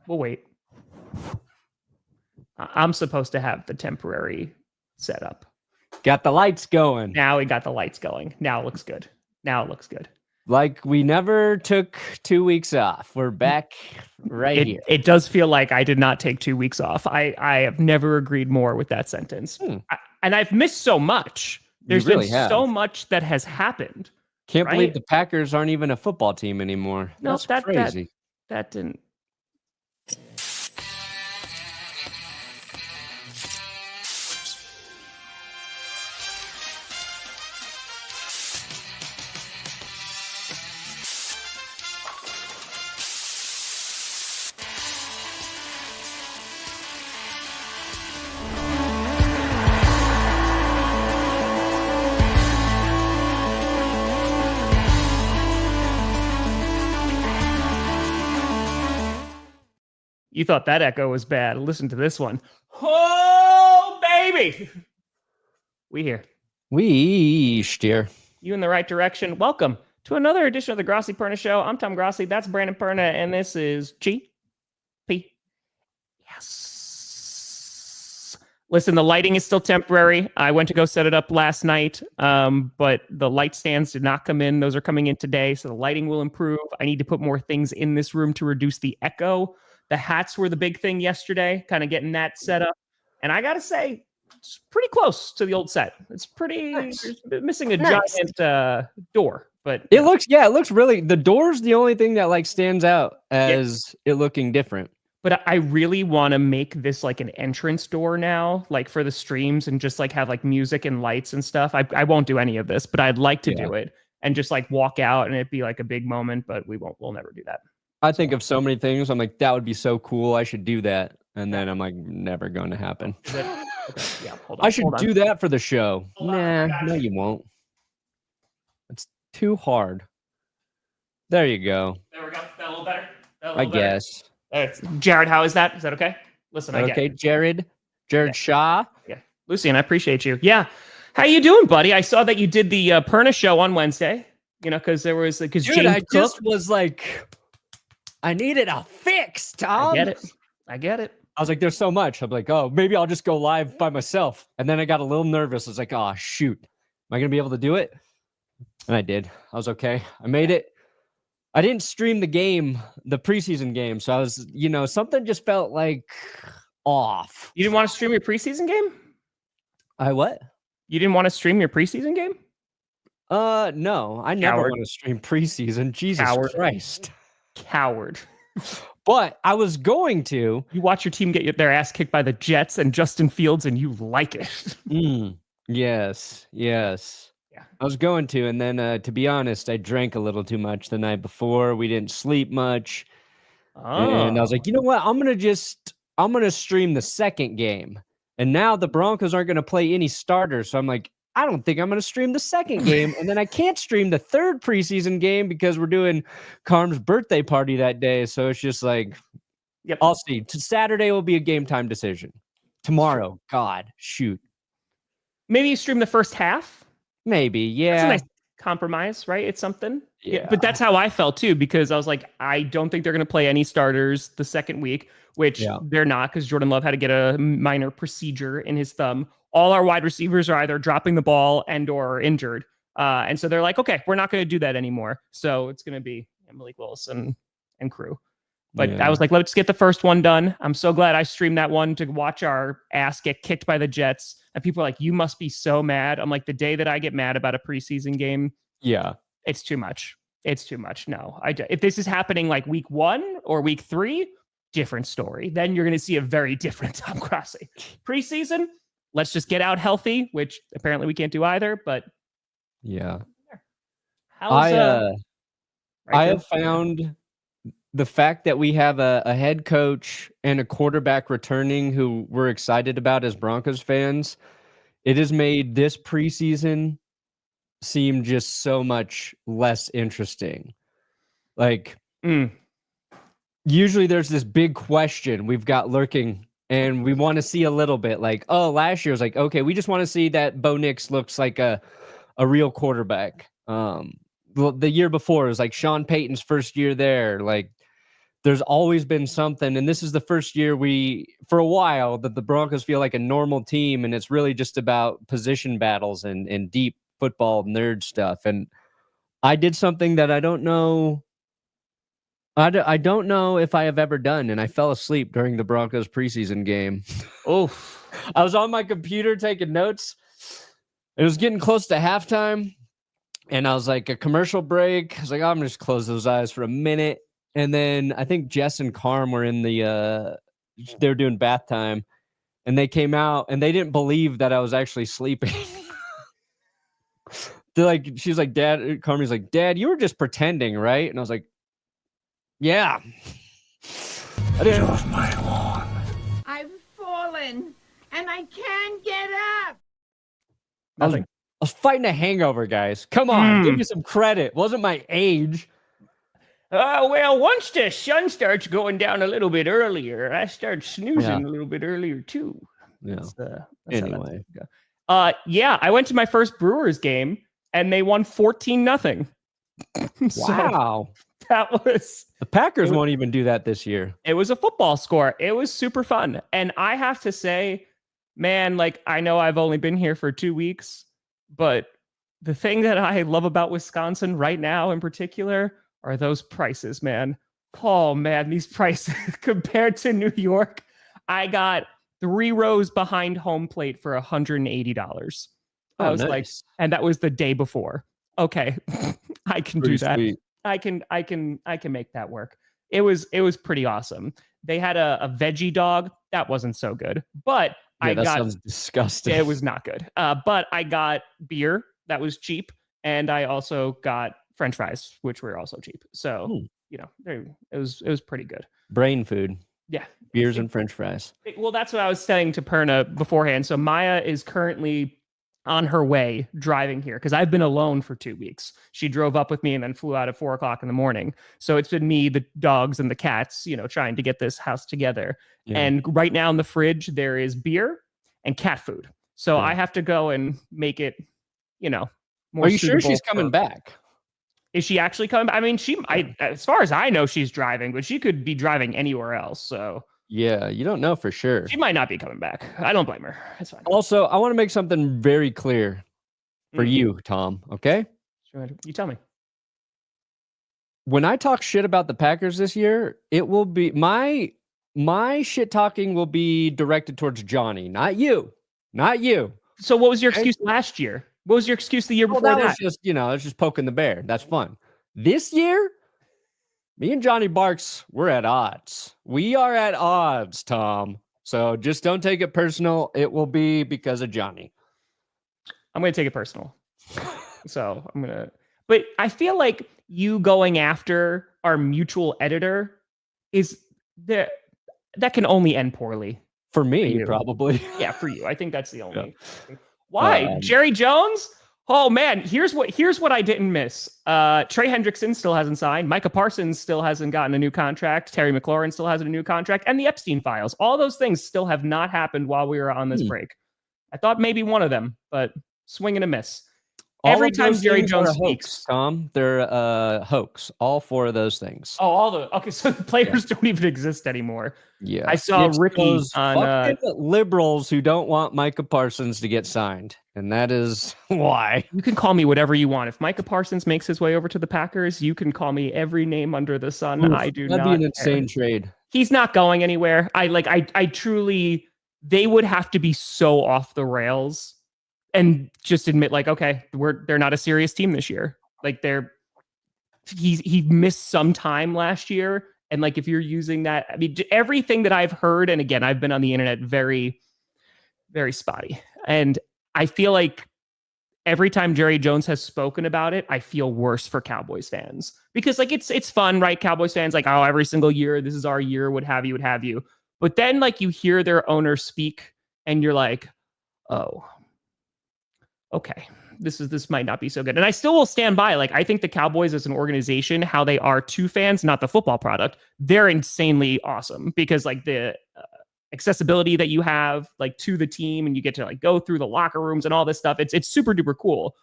We'll wait. I'm supposed to have the temporary setup. Got the lights going. Now we got the lights going. Now it looks good. Like we never took 2 weeks off. We're back here. It does feel like I did not take 2 weeks off. I have never agreed more with that sentence. And I've missed so much. There's really been so much that has happened. Can't believe the Packers aren't even a football team anymore. No, that's crazy. That didn't. You thought that echo was bad. Listen to this one. Oh, baby. We here. We steer. You in the right direction. Welcome to another edition of the Grossi Perna Show. I'm Tom Grossi. That's Brandon Perna. And this is GP. Yes. Listen, the lighting is still temporary. I went to go set it up last night, but the light stands did not come in. Those are coming in today, so the lighting will improve. I need to put more things in this room to reduce the echo. The hats were the big thing yesterday, kind of getting that set up. And I got to say, it's pretty close to the old set. It's pretty missing a giant door, but it looks really, the door's the only thing that like stands out as it looking different. But I really want to make this like an entrance door now, like for the streams, and just like have like music and lights and stuff. I won't do any of this, but I'd like to do it and just like walk out and it'd be like a big moment, but we'll never do that. I think of so many things. I'm like, that would be so cool. I should do that. And then I'm like, never going to happen. Okay. Yeah, hold on. I should do that for the show. No, you won't. It's too hard. There you go. There we go. That a little better? I guess. Jared, how is that? Is that okay? Listen, okay, Jared Shaw. Yeah. Lucian, I appreciate you. Yeah. How you doing, buddy? I saw that you did the Perna Show on Wednesday. You know, because James just was like, I needed a fix, Tom. I get it. I was like, there's so much. I'm like, oh, maybe I'll just go live by myself. And then I got a little nervous. I was like, oh, shoot. Am I going to be able to do it? And I did. I was okay. I made it. I didn't stream the preseason game. So I was, something just felt like off. You didn't want to stream your preseason game? What? You didn't want to stream your preseason game? No. I never want to stream preseason. Jesus Christ. Coward. But I was going to. You watch your team get their ass kicked by the Jets and Justin Fields, and you like it. Yes. Yeah. I was going to, and then to be honest, I drank a little too much the night before. We didn't sleep much. And I was like, you know what? I'm gonna stream the second game. And now the Broncos aren't gonna play any starters. So I'm like, I don't think I'm going to stream the second game. And then I can't stream the third preseason game because we're doing Carm's birthday party that day. So it's just like, I'll see. Saturday will be a game time decision. Tomorrow, God, shoot. Maybe you stream the first half? Maybe, yeah. That's a nice compromise, right? It's something. Yeah. But that's how I felt too, because I was like, I don't think they're going to play any starters the second week, which they're not, because Jordan Love had to get a minor procedure in his thumb. All our wide receivers are either dropping the ball and or injured. And so they're like, okay, we're not going to do that anymore. So it's going to be Malik Willis and crew. But I was like, let's get the first one done. I'm so glad I streamed that one to watch our ass get kicked by the Jets. And people are like, you must be so mad. I'm like, the day that I get mad about a preseason game, it's too much. It's too much. No, if this is happening like week 1 or week 3, different story. Then you're going to see a very different Tom Grossi. Preseason, let's just get out healthy, which apparently we can't do either. But I have found the fact that we have a head coach and a quarterback returning who we're excited about as Broncos fans. It has made this preseason seem just so much less interesting. Like, usually there's this big question we've got lurking, and we want to see a little bit like, oh, last year was like, okay, we just want to see that Bo Nix looks like a real quarterback. The year before it was like Sean Payton's first year there. Like, there's always been something, and this is the first year for a while, that the Broncos feel like a normal team, and it's really just about position battles and deep football nerd stuff. And I did something that I don't know if I have ever done, and I fell asleep during the Broncos preseason game. I was on my computer taking notes. It was getting close to halftime, and I was like, a commercial break. I was like, I'm gonna just close those eyes for a minute. And then I think Jess and Carm were in they were doing bath time, and they came out and they didn't believe that I was actually sleeping. They're like, she's like, Dad, Carmen's like, Dad, you were just pretending, right? And I was like, yeah. I didn't. Off my lawn. I've fallen and I can't get up. I was fighting a hangover, guys. Come on, give me some credit. It wasn't my age. Well, once the sun starts going down a little bit earlier, I start snoozing a little bit earlier too. Yeah. That's anyway. I went to my first Brewers game and they won 14-0. Wow. That was the Packers won't even do that this year. It was a football score. It was super fun. And I have to say, man, like, I know I've only been here for 2 weeks, but the thing that I love about Wisconsin right now in particular are those prices, man. Oh, man, these prices compared to New York. I got 3 rows behind home plate for $180. I was like, and that was the day before. Okay, I can do that. Sweet. I can make that work. It was pretty awesome. They had a veggie dog that wasn't so good, but that sounds disgusting. It was not good. But I got beer that was cheap, and I also got French fries, which were also cheap. So it was pretty good. Brain food. Yeah, beers and French fries. Well, that's what I was saying to Perna beforehand. So Maya is currently on her way driving here because I've been alone for 2 weeks. She drove up with me and then flew out at 4:00 in the morning. So it's been me, the dogs, and the cats, trying to get this house together. Yeah. And right now in the fridge, there is beer and cat food. So I have to go and make it, more. Are you sure she's coming back? Is she actually coming? I mean, as far as I know, she's driving, but she could be driving anywhere else. So yeah, you don't know for sure. She might not be coming back. I don't blame her. It's fine. Also, I want to make something very clear for you, Tom. Okay? You tell me. When I talk shit about the Packers this year, it will be my shit talking will be directed towards Johnny, not you. Not you. So what was your excuse last year? What was your excuse the year before that? Was just, it's just poking the bear. That's fun. This year, me and Johnny Barks, we're at odds. We are at odds, Tom. So just don't take it personal. It will be because of Johnny. I'm going to take it personal. But I feel like you going after our mutual editor that can only end poorly. For me, probably. Yeah, for you. I think that's the only. Yeah. Why? Jerry Jones? Oh man, here's what I didn't miss. Trey Hendrickson still hasn't signed. Micah Parsons still hasn't gotten a new contract. Terry McLaurin still hasn't a new contract. And the Epstein files. All those things still have not happened while we were on this break. I thought maybe one of them, but swing and a miss. Every time Jerry Jones speaks, Tom, they're a hoax. All 4 of those things. Oh, okay. So the players don't even exist anymore. Yeah, I saw Ricky on liberals who don't want Micah Parsons to get signed, and that is why. You can call me whatever you want. If Micah Parsons makes his way over to the Packers, you can call me every name under the sun. I do not. That'd be an insane trade. He's not going anywhere. I truly. They would have to be so off the rails. And just admit, okay, they're not a serious team this year. He missed some time last year, and if you're using that, I mean, everything that I've heard, and again, I've been on the internet very, very spotty, and I feel like every time Jerry Jones has spoken about it, I feel worse for Cowboys fans because it's fun, right? Cowboys fans every single year, this is our year, what have you. But then you hear their owner speak, and you're like, oh. Okay, this might not be so good. And I still will stand by. I think the Cowboys as an organization, how they are to fans, not the football product, they're insanely awesome because the accessibility that you have to the team and you get to go through the locker rooms and all this stuff. It's super duper cool.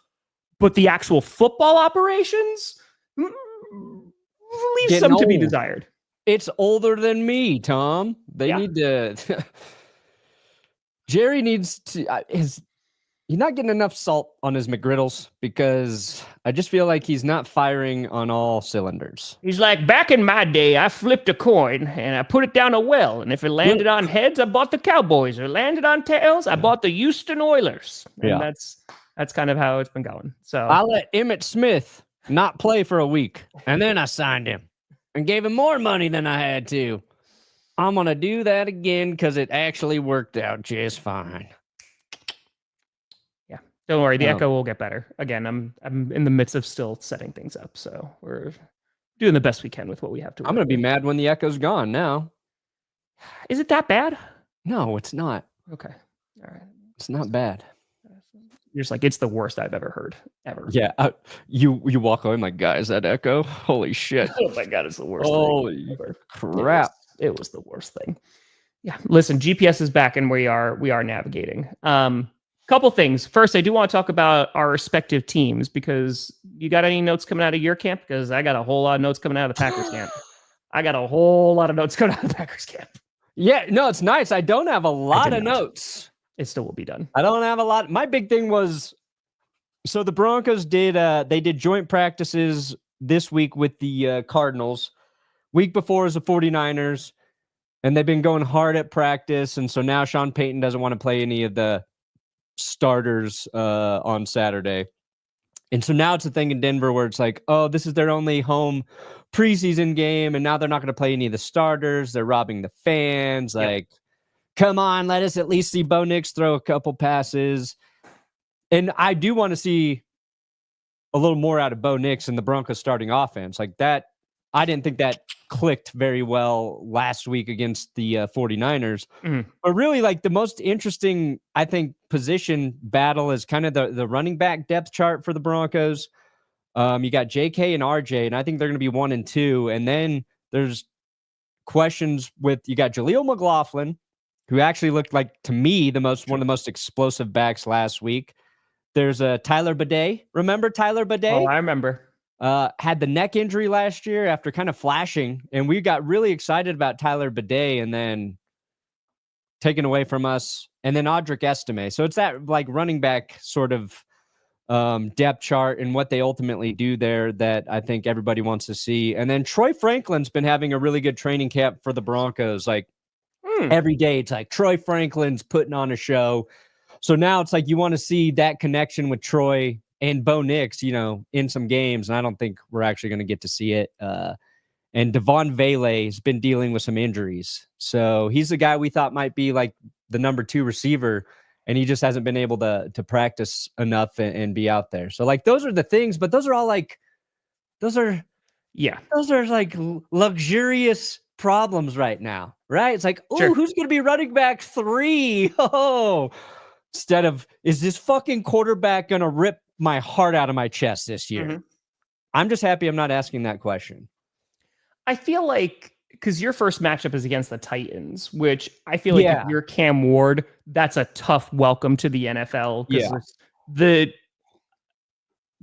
But the actual football operations leave some to be desired. It's older than me, Tom. They need to. Jerry needs to. He's not getting enough salt on his McGriddles because I just feel like he's not firing on all cylinders. He's like, back in my day, I flipped a coin and I put it down a well. And if it landed on heads, I bought the Cowboys. Or landed on tails, I bought the Houston Oilers. And that's kind of how it's been going. So I let Emmitt Smith not play for a week, and then I signed him and gave him more money than I had to. I'm going to do that again because it actually worked out just fine. Yeah. Don't worry. The Echo will get better. Again, I'm in the midst of still setting things up. So we're doing the best we can with what we have to. I'm going to be mad when the Echo's gone now. Is it that bad? No, it's not. Okay. All right. It's not bad. You're just like, it's the worst I've ever heard, ever. Yeah, you walk away, my guy, is that Echo? Holy shit. Oh my God, it's the worst Holy thing ever. Crap. It was the worst thing. Yeah, listen, GPS is back and we are navigating. Couple things. First, I do want to talk about our respective teams because you got any notes coming out of your camp? Because I got a whole lot of notes coming out of the Packers camp. I got a whole lot of notes coming out of the Packers camp. Yeah, no, it's nice. I don't have a lot of notes. It still will be done. I don't have a lot. My big thing was, so the Broncos did joint practices this week with the Cardinals. Week before is the 49ers, and they've been going hard at practice. And so now Sean Payton doesn't want to play any of the starters on Saturday. And so now it's a thing in Denver where it's like, oh, this is their only home preseason game, and now they're not going to play any of the starters. They're robbing the fans. Like, come on, let us at least see Bo Nix throw a couple passes. And I do want to see a little more out of Bo Nix and the Broncos starting offense. Like that, I didn't think that clicked very well last week against the 49ers. Mm-hmm. But really, like the most interesting, I think, position battle is kind of the running back depth chart for the Broncos. You got JK and RJ, and I think they're going to be 1 and 2. And then there's questions with, you got Jaleel McLaughlin, who actually looked like, to me, one of the most explosive backs last week. There's Tyler Bidet. Remember Tyler Bidet? Oh, I remember. Had the neck injury last year after kind of flashing, and we got really excited about Tyler Bidet and then taken away from us. And then Audric Estime. So it's that like running back sort of depth chart and what they ultimately do there that I think everybody wants to see. And then Troy Franklin's been having a really good training camp for the Broncos. Like every day, it's like Troy Franklin's putting on a show. So now it's like you want to see that connection with Troy and Bo Nix, in some games. And I don't think we're actually going to get to see it. And Devon Vele has been dealing with some injuries. So he's the guy we thought might be like the number 2 receiver. And he just hasn't been able to practice enough and be out there. So like, those are the things, but those are all like, those are like luxurious problems right now, right? It's like, oh, who's going to be running back 3? Oh, instead of, is this fucking quarterback going to rip my heart out of my chest this year? Mm-hmm. I'm just happy I'm not asking that question. I feel like, because your first matchup is against the Titans, which I feel like if you're Cam Ward, that's a tough welcome to the NFL.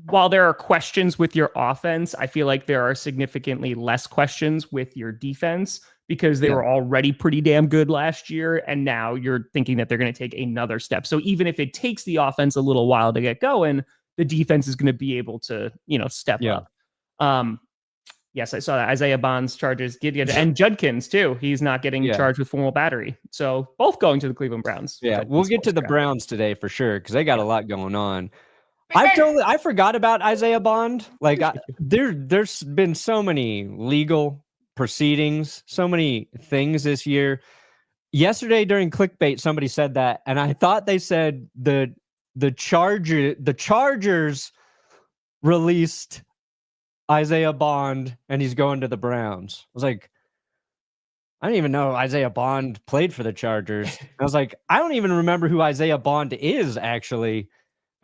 While there are questions with your offense, I feel like there are significantly less questions with your defense because they were already pretty damn good last year. And now you're thinking that they're going to take another step. So even if it takes the offense a little while to get going, the defense is going to be able to, step up. Yes, I saw that. Isaiah Bond's charges, and Judkins too. He's not getting charged with formal battery. So both going to the Cleveland Browns. Yeah, we'll get to the Browns today for sure because they got a lot going on. I forgot about Isaiah Bond. Like there's been so many legal proceedings, so many things this year. Yesterday during Clickbait, somebody said that, and I thought they said the Chargers released Isaiah Bond and he's going to the Browns. I was like, I didn't even know Isaiah Bond played for the Chargers. I was like, I don't even remember who Isaiah Bond is actually.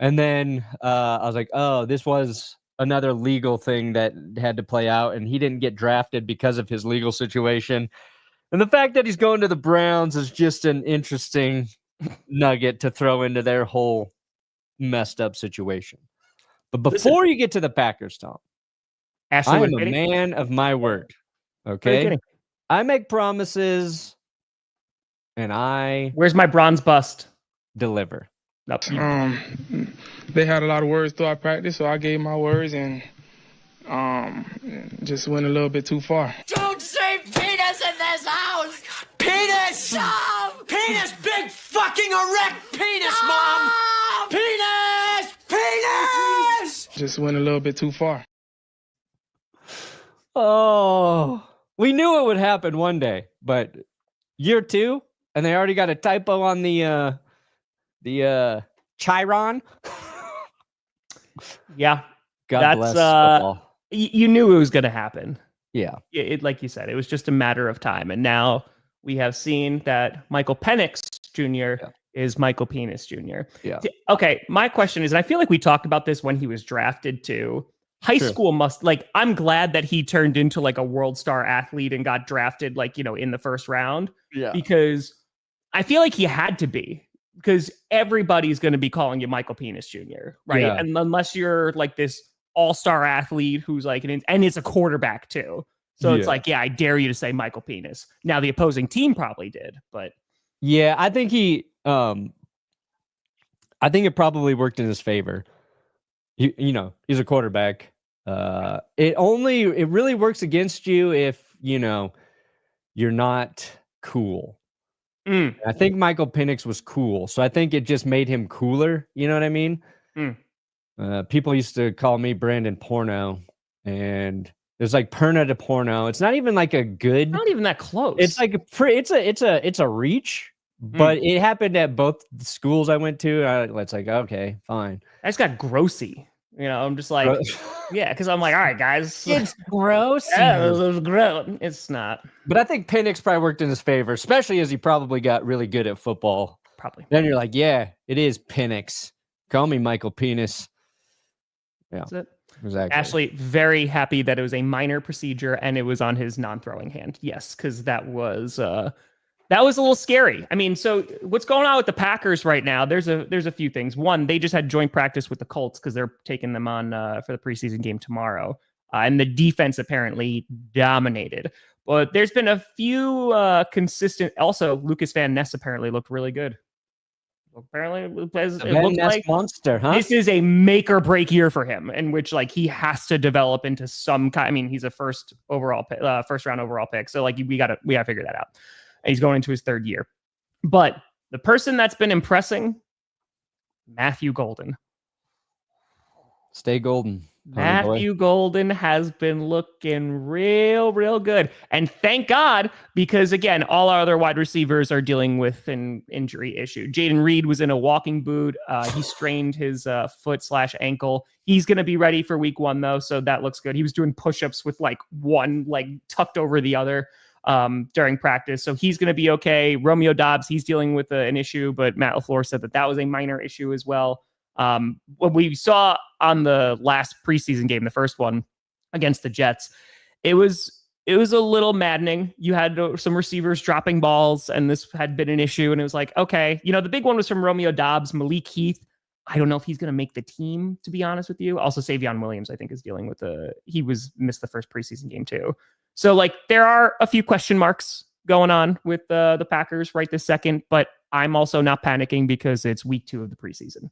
And then I was like, oh, this was another legal thing that had to play out, and he didn't get drafted because of his legal situation. And the fact that he's going to the Browns is just an interesting nugget to throw into their whole messed up situation. But before you get to the Packers, Tom, I am a man of my word. Okay? I make promises, and I Where's my bronze bust? deliver. Nope. They had a lot of words throughout practice, so I gave my words and just went a little bit too far. Don't say penis in this house! Penis! No! Penis! Big fucking erect penis, no! Mom! Penis! Penis! Just went a little bit too far. Oh, we knew it would happen one day, but year 2, and they already got a typo on the Chiron. Yeah. God bless football. You knew it was going to happen. Yeah. It, like you said, it was just a matter of time. And now we have seen that Michael Penix Jr. is Michael Penix Jr. Yeah. Okay. My question is, and I feel like we talked about this when he was drafted too. High school must, like, I'm glad that he turned into like a world star athlete and got drafted, like, you know, in the first round. Yeah. Because I feel like he had to be, because everybody's going to be calling you Michael Penix Jr. Right. Yeah. And unless you're like this all-star athlete who's like, and it's a quarterback too. So it's like, yeah, I dare you to say Michael Penix. Now the opposing team probably did, but yeah, I think I think it probably worked in his favor. You know, he's a quarterback. It really works against you if, you know, you're not cool. I think Michael Penix was cool, so I think it just made him cooler. You know what I mean? People used to call me Brandon Porno, and it's like Perna to Porno. It's not even like a good. not even that close. It's like it's a reach, but it happened at both schools I went to. It's like, okay, fine. I just got grossy. You know, I'm just like, yeah, because I'm like, all right, guys, it's gross. Yeah, it was gross. It's not. But I think Penix probably worked in his favor, especially as he probably got really good at football. Probably. Then you're like, yeah, it is Penix. Call me Michael Penix. Yeah, that's it. Exactly. Ashley, very happy that it was a minor procedure and it was on his non-throwing hand. Yes, because that was a little scary. I mean, so what's going on with the Packers right now? There's a few things. One, they just had joint practice with the Colts because they're taking them on for the preseason game tomorrow. And the defense apparently dominated. But there's been a few consistent. Also, Lucas Van Ness apparently looked really good. Apparently, it looks like monster, huh? This is a make or break year for him, in which like he has to develop into some kind. I mean, he's a first round overall pick, so like we gotta figure that out. And he's going into his 3rd year. But the person that's been impressing, Matthew Golden. Stay golden. Matthew Golden has been looking real good. And thank God, because again, all our other wide receivers are dealing with an injury issue. Jaden Reed was in a walking boot. He strained his foot/ankle. He's going to be ready for week 1 though. So that looks good. He was doing push-ups with like one leg tucked over the other during practice. So he's going to be okay. Romeo Doubs, he's dealing with an issue, but Matt LaFleur said that was a minor issue as well. What we saw on the last preseason game, the first one against the Jets, it was a little maddening. You had some receivers dropping balls, and this had been an issue. And it was like, okay, you know, the big one was from Romeo Doubs. Malik Heath, I don't know if he's going to make the team, to be honest with you. Also, Savion Williams, I think, is dealing with missed the first preseason game too. So like there are a few question marks going on with the Packers right this second, but I'm also not panicking because it's week 2 of the preseason.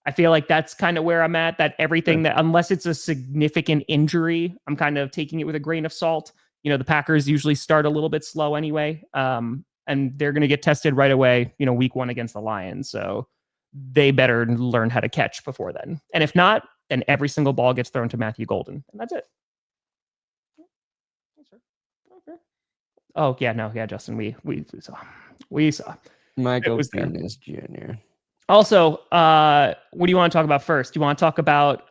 I feel like that's kind of where I'm at, that everything that, unless it's a significant injury, I'm kind of taking it with a grain of salt. You know, the Packers usually start a little bit slow anyway. And they're going to get tested right away, you know, week 1 against the Lions. So they better learn how to catch before then. And if not, then every single ball gets thrown to Matthew Golden. And that's it. Oh yeah, no, yeah, Justin, we saw Michael Penix Jr. Also, what do you want to talk about first? Do you want to talk about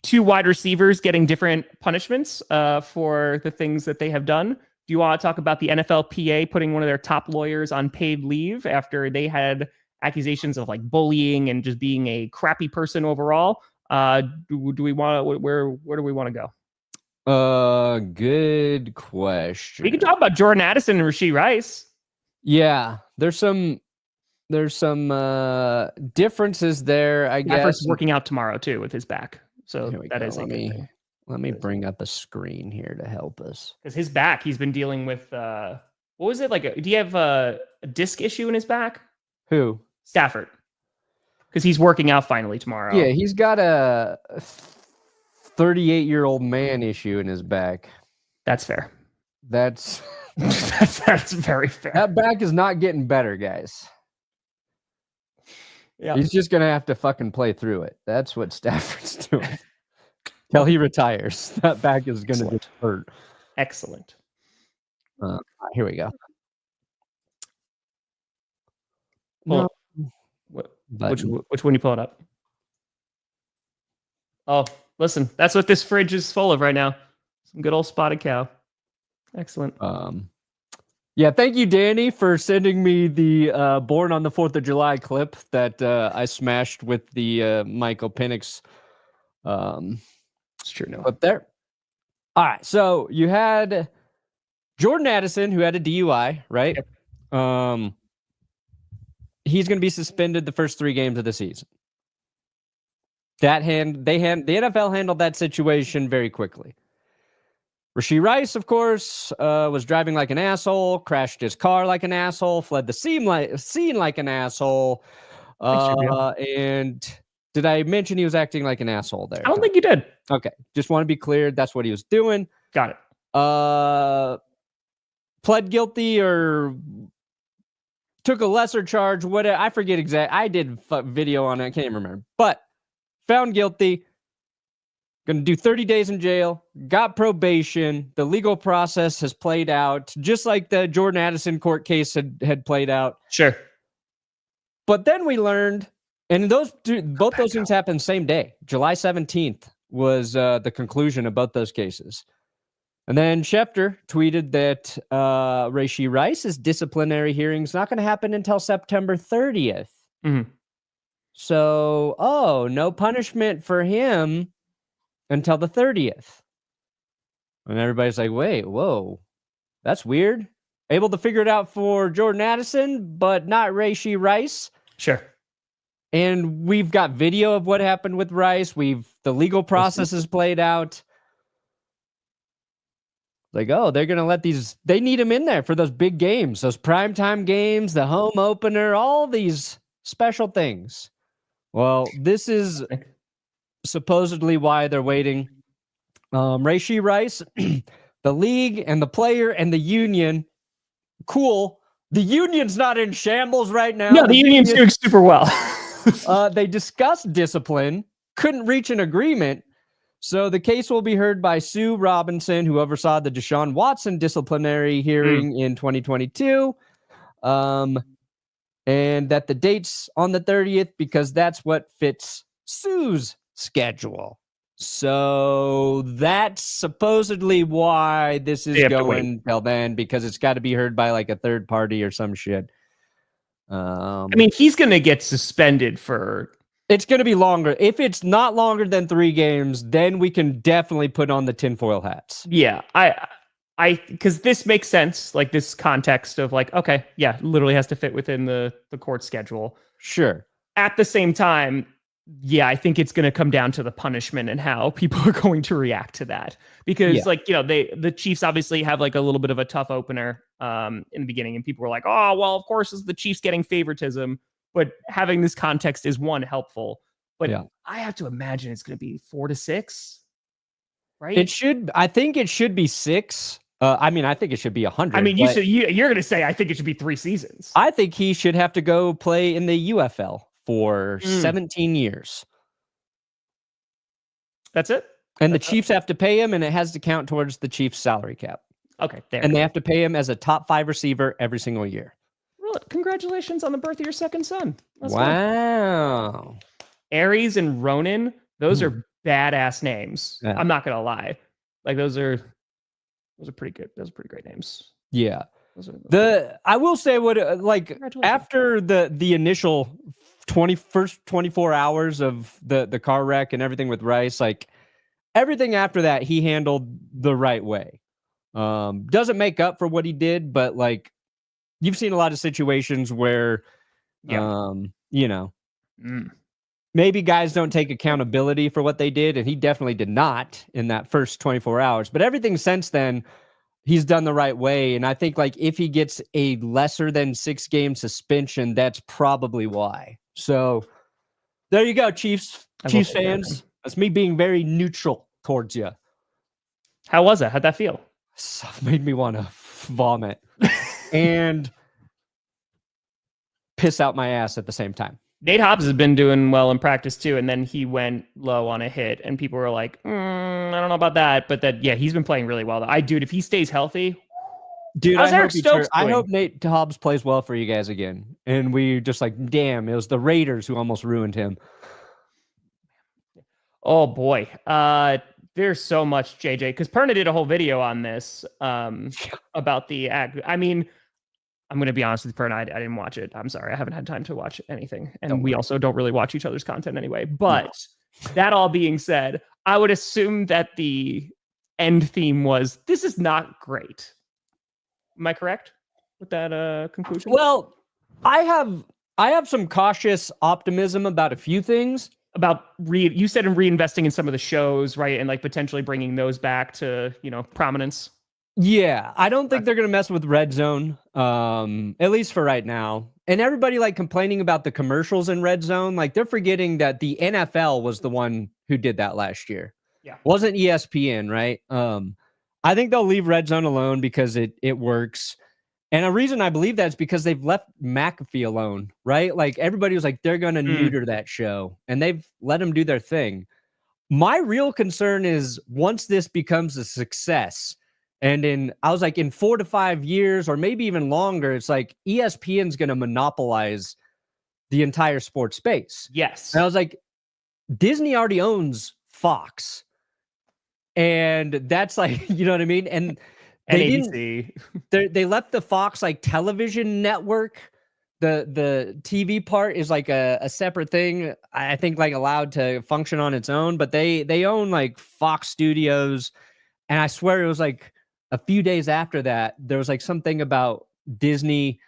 2 wide receivers getting different punishments for the things that they have done? Do you want to talk about the NFLPA putting one of their top lawyers on paid leave after they had accusations of like bullying and just being a crappy person overall? Do we want to, where do we want to go? Good question. We can talk about Jordan Addison and Rashee Rice. Yeah, there's some differences there, I guess. Stafford's working out tomorrow too with his back, so that is a good thing. Let me bring up a screen here to help us. Because his back, he's been dealing with, what was it? Do you have a disc issue in his back? Who? Stafford. Because he's working out finally tomorrow. Yeah, he's got a 38-year-old man issue in his back. That's fair. That's that's very fair. That back is not getting better, guys. Yeah. He's just going to have to fucking play through it. That's what Stafford's doing. Till he retires. That back is going to get hurt. Excellent. Here we go. Well, which one you pull it up? Oh, listen, that's what this fridge is full of right now. Some good old spotted cow. Excellent. Yeah, thank you, Danny, for sending me the Born on the 4th of July clip that I smashed with the Michael Penix. It's true. No. Up there. All right, so you had Jordan Addison, who had a DUI, right? Yep. He's going to be suspended the first 3 games of the season. The NFL handled that situation very quickly. Rashee Rice, of course, was driving like an asshole, crashed his car like an asshole, fled the scene like an asshole. And did I mention he was acting like an asshole there? I don't think you did. Okay. Just want to be clear. That's what he was doing. Got it. Pled guilty or took a lesser charge. Whatever. I forget exactly. I did video on it. I can't even remember. But found guilty. Going to do 30 days in jail. Got probation. The legal process has played out just like the Jordan Addison court case had played out. Sure. But then we learned, and both those things happened same day. July 17th was the conclusion of both those cases. And then Schefter tweeted that Rashee Rice's disciplinary hearing is not going to happen until September 30th. Mm-hmm. So, no punishment for him until the 30th. And everybody's like, wait, whoa, that's weird. Able to figure it out for Jordan Addison, but not Rashee Rice. Sure. And we've got video of what happened with Rice. The legal process is played out. Like, they're going to let they need him in there for those big games, those primetime games, the home opener, all these special things. Well, this is supposedly why they're waiting. Rashee Rice, the league and the player and the union. Cool. The union's not in shambles right now. No, the union's doing super well. They discussed discipline, couldn't reach an agreement. So the case will be heard by Sue Robinson, who oversaw the Deshaun Watson disciplinary hearing in 2022. And that the date's on the 30th because that's what fits Sue's schedule. So that's supposedly why this is going till then, because it's got to be heard by like a third party or some shit. I mean, he's going to get suspended for... It's going to be longer. If it's not longer than 3 games, then we can definitely put on the tinfoil hats. Yeah, because this makes sense, like this context of like, okay, yeah, literally has to fit within the court schedule. Sure. At the same time, yeah, I think it's going to come down to the punishment and how people are going to react to that. Because the Chiefs obviously have like a little bit of a tough opener in the beginning, and people were like, oh, well, of course, is the Chiefs getting favoritism. But having this context is helpful. But I have to imagine it's going to be 4 to 6, right? I think it should be 6. I think it should be 100. I mean, you're going to say I think it should be 3 seasons. I think he should have to go play in the UFL for 17 years. That's it. And the Chiefs have to pay him, and it has to count towards the Chiefs' salary cap. Okay, and they have to pay him as a top 5 receiver every single year. Well, congratulations on the birth of your second son. Wow. Aries and Ronan, those are badass names. Yeah. I'm not going to lie. Like those are pretty good. Those are pretty great names. Yeah. I will say after the initial first 24 hours of the car wreck and everything with Rice, like everything after that, he handled the right way. Doesn't make up for what he did, but like you've seen a lot of situations where, maybe guys don't take accountability for what they did, and he definitely did not in that first 24 hours. But everything since then, he's done the right way. And I think like if he gets a lesser than 6-game suspension, that's probably why. So there you go, Chiefs fans. That's me being very neutral towards you. How was it? How'd that feel? So made me want to vomit and piss out my ass at the same time. Nate Hobbs has been doing well in practice too, and then he went low on a hit, and people were like, I don't know about that, but he's been playing really well. Dude, if he stays healthy, dude, I hope Nate Hobbs plays well for you guys again. And we just like, damn, it was the Raiders who almost ruined him. Oh boy, there's so much, JJ, because Perna did a whole video on this about the act. I mean, I'm going to be honest with Perna, I didn't watch it. I'm sorry. I haven't had time to watch anything. And we also don't really watch each other's content anyway. But that all being said, I would assume that the end theme was, this is not great. Am I correct with that conclusion? Well, I have some cautious optimism about a few things. You said in reinvesting in some of the shows, right? And like potentially bringing those back to, prominence. Yeah, I don't think they're going to mess with Red Zone, at least for right now. And everybody like complaining about the commercials in Red Zone, like they're forgetting that the NFL was the one who did that last year. Yeah. Wasn't ESPN, right? I think they'll leave Red Zone alone because it works. And a reason I believe that is because they've left McAfee alone, right? Like everybody was like, they're going to neuter that show, and they've let them do their thing. My real concern is once this becomes a success, and I was like, in 4 to 5 years, or maybe even longer, it's like ESPN's going to monopolize the entire sports space. Yes. And I was like, Disney already owns Fox. And that's like, you know what I mean? And they left the Fox like television network. The TV part is like a separate thing. I think like allowed to function on its own, but they own like Fox Studios. And I swear it was like a few days after that, there was like something about Disney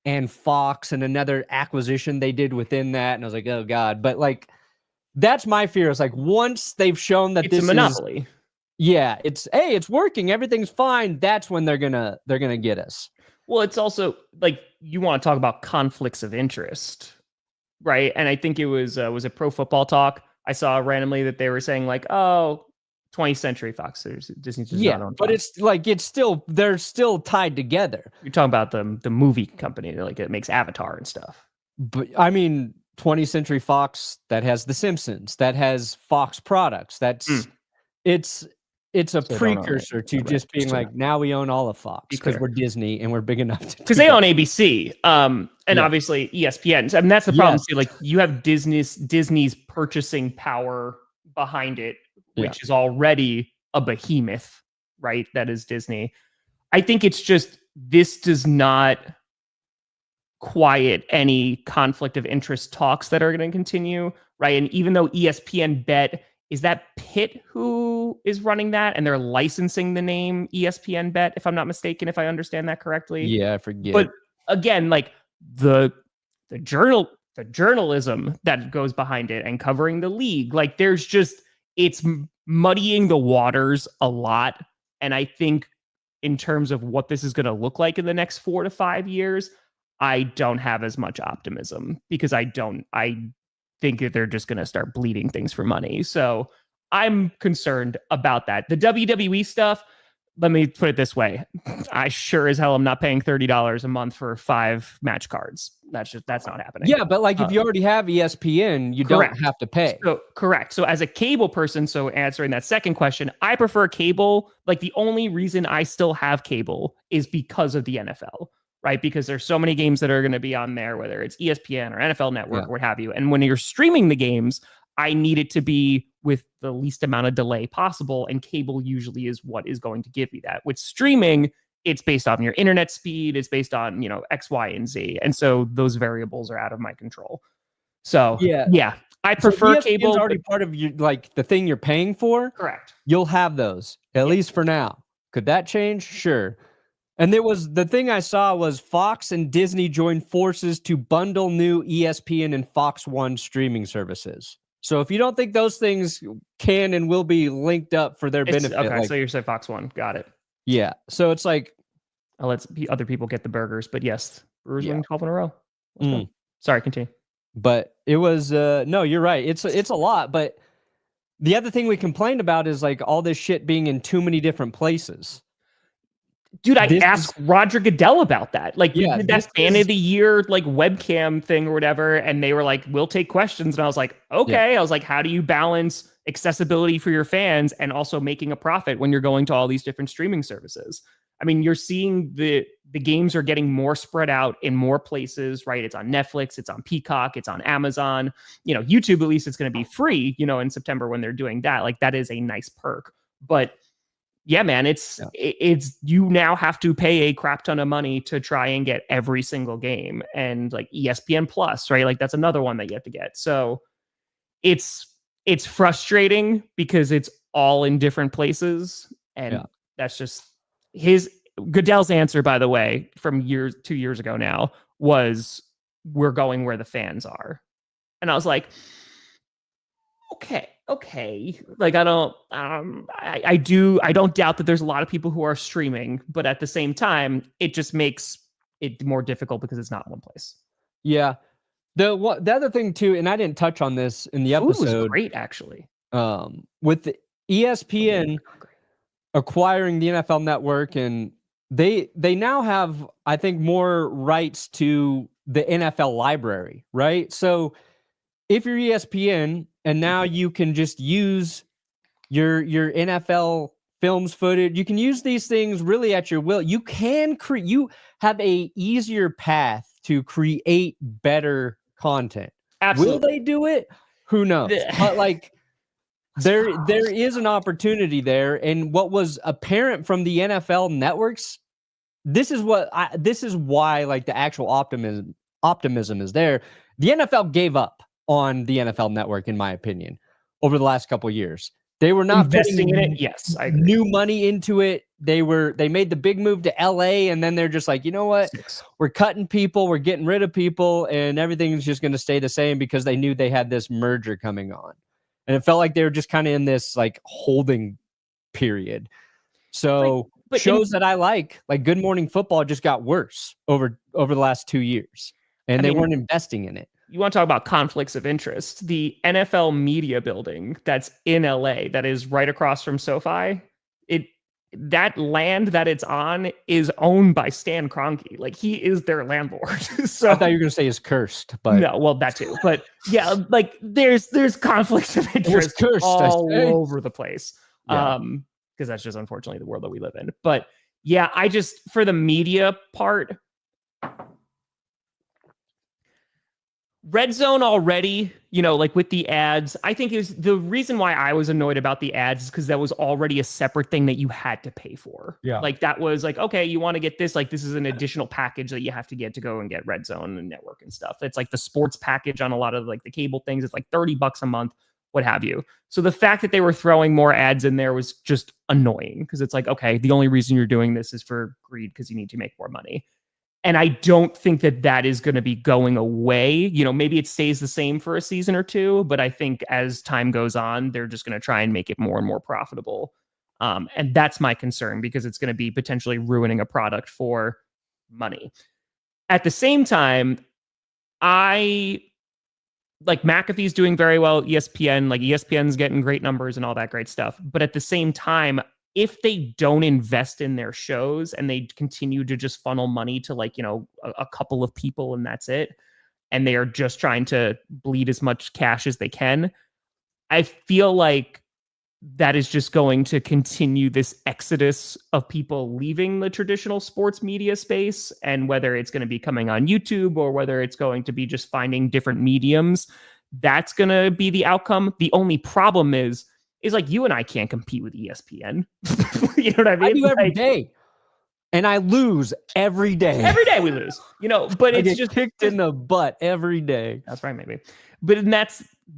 and Fox and another acquisition they did within that. And I was like, oh God. But like, that's my fear. It's like, once they've shown that it's a monopoly. It's working. Everything's fine. That's when they're going to get us. Well, it's also like, you want to talk about conflicts of interest, right? And I think it was a Pro Football Talk. I saw randomly that they were saying like, 20th Century Fox. Disney does not own Fox. But it's like they're still tied together. You're talking about the movie company, like it makes Avatar and stuff. But I mean, 20th Century Fox that has The Simpsons, that has Fox products. It's a precursor to just being like, now we own all of Fox because we're Disney and we're big enough to. Because they own ABC, and obviously ESPN. I mean, that's the problem. See, like you have Disney's purchasing power behind it, which is already a behemoth, right? That is Disney. I think it's just, this does not quiet any conflict of interest talks that are going to continue, right? And even though ESPN Bet, is that Pitt who is running that, and they're licensing the name ESPN Bet, if I'm not mistaken, if I understand that correctly? Yeah, I forget. But again, like the journalism that goes behind it and covering the league, like there's just, it's muddying the waters a lot. And I think in terms of what this is going to look like in the next 4 to 5 years, I don't have as much optimism, because I think that they're just going to start bleeding things for money. So I'm concerned about that. The WWE stuff, let me put it this way. I sure as hell am not paying $30 a month for 5 match cards. That's not happening. Yeah, but like if you already have ESPN, you don't have to pay. Correct. So as a cable person, so answering that second question, I prefer cable. Like the only reason I still have cable is because of the NFL, right? Because there's so many games that are going to be on there, whether it's ESPN or NFL Network or what have you. And when you're streaming the games, I need it to be with the least amount of delay possible. And cable usually is what is going to give you that. With streaming, it's based on your internet speed. It's based on, X, Y, and Z. And so those variables are out of my control. So yeah, I prefer cable. Already part of your, like the thing you're paying for. Correct. You'll have those at least for now. Could that change? Sure. And the thing I saw was Fox and Disney joined forces to bundle new ESPN and Fox One streaming services. So if you don't think those things can and will be linked up for their benefit. Okay, like, so you're saying Fox 1. Got it. Yeah. So it's like, I'll let other people get the burgers, but yes, Brewers winning 12 in a row. Sorry, continue. But it was no, you're right. It's a lot. But the other thing we complained about is like all this shit being in too many different places. Dude, I asked Roger Goodell about that. Like, we did that fan of the year, like, webcam thing or whatever, and they were like, we'll take questions. And I was like, okay. I was like, how do you balance accessibility for your fans and also making a profit when you're going to all these different streaming services? I mean, you're seeing the games are getting more spread out in more places, right? It's on Netflix, it's on Peacock, it's on Amazon. You know, YouTube, at least it's going to be free, you know, in September when they're doing that. Like, that is a nice perk. But yeah, man, it's you now have to pay a crap ton of money to try and get every single game, and like ESPN Plus, right? Like, that's another one that you have to get. So it's frustrating because it's all in different places, and that's just Goodell's answer, by the way, from 2 years ago now, was we're going where the fans are, and I was like, okay. Like, I don't doubt that there's a lot of people who are streaming, but at the same time, it just makes it more difficult because it's not one place. Yeah. The other thing too, and I didn't touch on this in the episode. Food was great, actually. With the ESPN acquiring the NFL Network, and they now have, I think, more rights to the NFL library, right? So if you're ESPN and now you can just use your NFL films footage, you can use these things really at your will. You can you have a easier path to create better content. Absolutely. Will they do it? Who knows? But like, there is an opportunity there, and what was apparent from the NFL networks, this is why like the actual optimism is there. The NFL gave up on the NFL Network, in my opinion, over the last couple of years. They were not investing in it. Yes, I agree. New money into it. They made the big move to LA, and then they're just like, you know what? We're cutting people, we're getting rid of people, and everything's just going to stay the same because they knew they had this merger coming on. And it felt like they were just kind of in this like holding period. So shows that I like Good Morning Football just got worse over the last 2 years, and they weren't investing in it. You want to talk about conflicts of interest? The NFL media building that's in LA, that is right across from SoFi, that land that it's on is owned by Stan Kroenke. Like, he is their landlord. So I thought you were going to say is cursed, but no, well, that too. But yeah, like there's conflicts of interest all over the place. Because that's just unfortunately the world that we live in. But yeah, for the media part, Red Zone already, like with the ads, I think is the reason why I was annoyed about the ads is because that was already a separate thing that you had to pay for. Yeah. Like, that was like, okay, you want to get this, like, this is an additional package that you have to get to go and get Red Zone and network and stuff. It's like the sports package on a lot of like the cable things. It's like $30 a month, what have you. So the fact that they were throwing more ads in there was just annoying, because it's like, okay, the only reason you're doing this is for greed because you need to make more money. And I don't think that is going to be going away. Maybe it stays the same for a season or two, but I think as time goes on, they're just going to try and make it more and more profitable. And that's my concern, because it's going to be potentially ruining a product for money. At the same time, McAfee's doing very well. ESPN's getting great numbers and all that great stuff. But at the same time, if they don't invest in their shows and they continue to just funnel money to a couple of people and that's it, and they are just trying to bleed as much cash as they can, I feel like that is just going to continue this exodus of people leaving the traditional sports media space. And whether it's going to be coming on YouTube or whether it's going to be just finding different mediums, that's going to be the outcome. The only problem is like, you and I can't compete with ESPN. You know what I mean? I do every day. And I lose every day. Every day we lose. But it's just kicked in the butt every day. That's right, maybe. But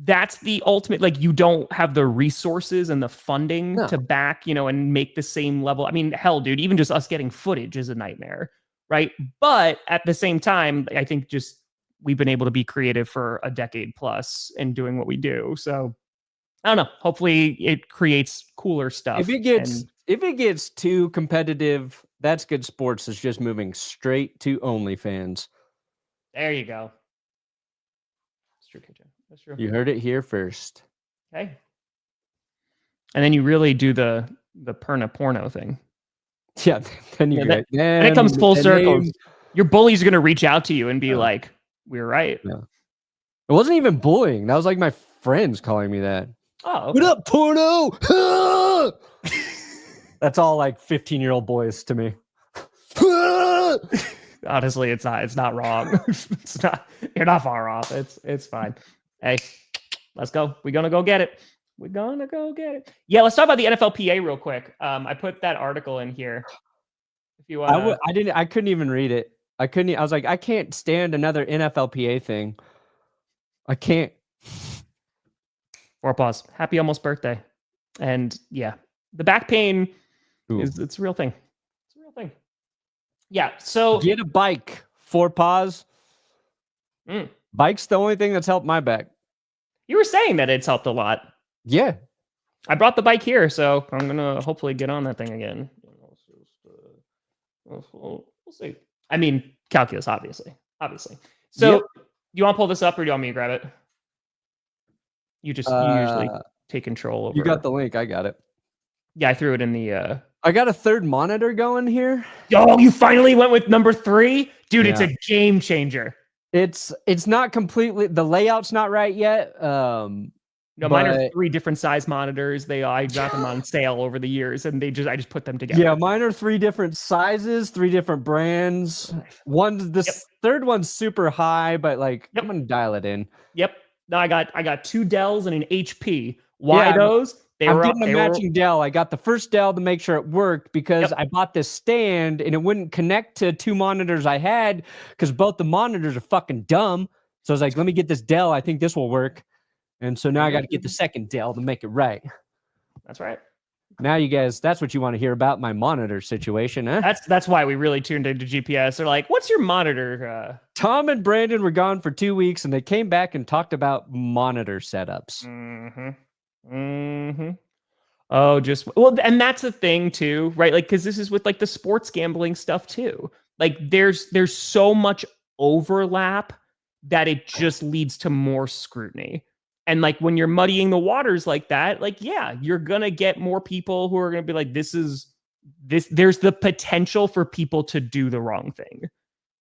that's the ultimate, like, you don't have the resources and the funding to back, and make the same level. I mean, hell, dude, even just us getting footage is a nightmare, right? But at the same time, I think just we've been able to be creative for a decade plus in doing what we do. So I don't know. Hopefully it creates cooler stuff. If it gets too competitive, That's Good Sports is just moving straight to OnlyFans. There you go. That's true, KJ. That's true. You heard it here first. Okay. And then you really do the Perna porno thing. Yeah. Then you and it comes full circle. Your bully's going to reach out to you and be like, we're right. Yeah. It wasn't even bullying. That was like my friends calling me that. Oh, okay. What up, porno? That's all like 15-year-old boys to me. Honestly, it's not wrong. It's not. You're not far off. It's fine. Hey, let's go. We're gonna go get it. We're gonna go get it. Yeah, let's talk about the NFLPA real quick. I put that article in here. If you want, I couldn't even read it. I was like, I can't stand another NFLPA thing. I can't. Or pause. Happy almost birthday. And yeah, the back pain it's a real thing. It's a real thing. Yeah. So get a bike. 4 pause. Bike's the only thing that's helped my back. You were saying that it's helped a lot. Yeah. I brought the bike here, so I'm gonna hopefully get on that thing again. We'll see. I mean, calculus, obviously. So, you want to pull this up, or do you want me to grab it? You usually take control over. You got the link. I got it. Yeah, I threw it in the. I got a third monitor going here. Oh, you finally went with number 3, dude! Yeah. It's a game changer. It's not completely. The layout's not right yet. No, mine are 3 different size monitors. I got them on sale over the years, and I just put them together. Yeah, mine are 3 different sizes, 3 different brands. Third one's super high, but like I'm gonna dial it in. Yep. No, I got 2 Dells and an HP. Why those? I'm getting a matching Dell. I got the first Dell to make sure it worked because I bought this stand and it wouldn't connect to 2 monitors I had because both the monitors are fucking dumb. So I was like, let me get this Dell. I think this will work. And so now I got to get the second Dell to make it right. That's right. Now you guys, that's what you want to hear about my monitor situation, huh? That's why we really tuned into GPS. They're like, what's your monitor? Tom and Brandon were gone for 2 weeks and they came back and talked about monitor setups. Oh, and that's the thing too, right? Like, because this is with like the sports gambling stuff too. Like, there's so much overlap that it just leads to more scrutiny. And like when you're muddying the waters like that, like, yeah, you're gonna get more people who are gonna be like, there's the potential for people to do the wrong thing.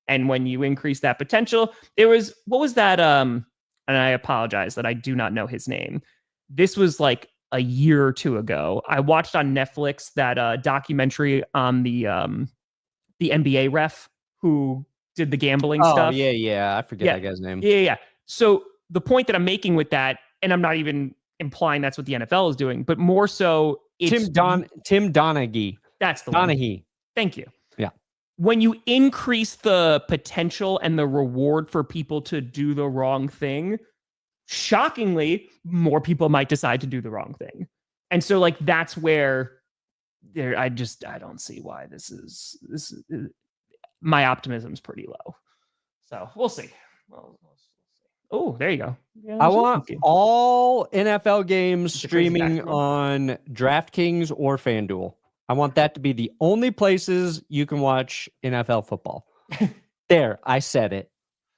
And when you increase that potential, what was that? And I apologize that I do not know his name. This was like a year or 2 ago. I watched on Netflix that documentary on the NBA ref who did the gambling stuff. Yeah. I forget that guy's name. Yeah. So the point that I'm making with that, and I'm not even implying that's what the NFL is doing, but more so it's Tim Donaghy. That's the Donaghy. one. Thank you. Yeah. When you increase the potential and the reward for people to do the wrong thing, shockingly, more people might decide to do the wrong thing. And so like that's where I don't see why this is my optimism's pretty low. So we'll see. Oh, there you go. Yeah, I want all NFL games streaming on DraftKings or FanDuel. I want that to be the only places you can watch NFL football. There, I said it.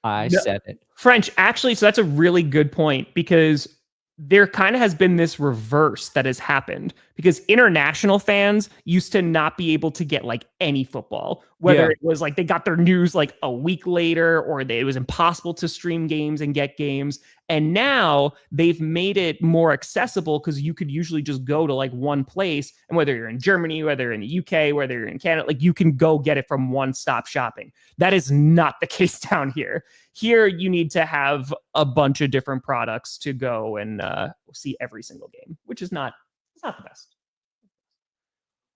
Said it. French, actually, so that's a really good point because there kind of has been this reverse that has happened because international fans used to not be able to get like any football, whether it was like they got their news like a week later or it was impossible to stream games and get games. And now they've made it more accessible because you could usually just go to like one place. And whether you're in Germany, whether you're in the UK, whether you're in Canada, like you can go get it from one-stop shopping. That is not the case down here. Here, you need to have a bunch of different products to go and see every single game, which is not the best.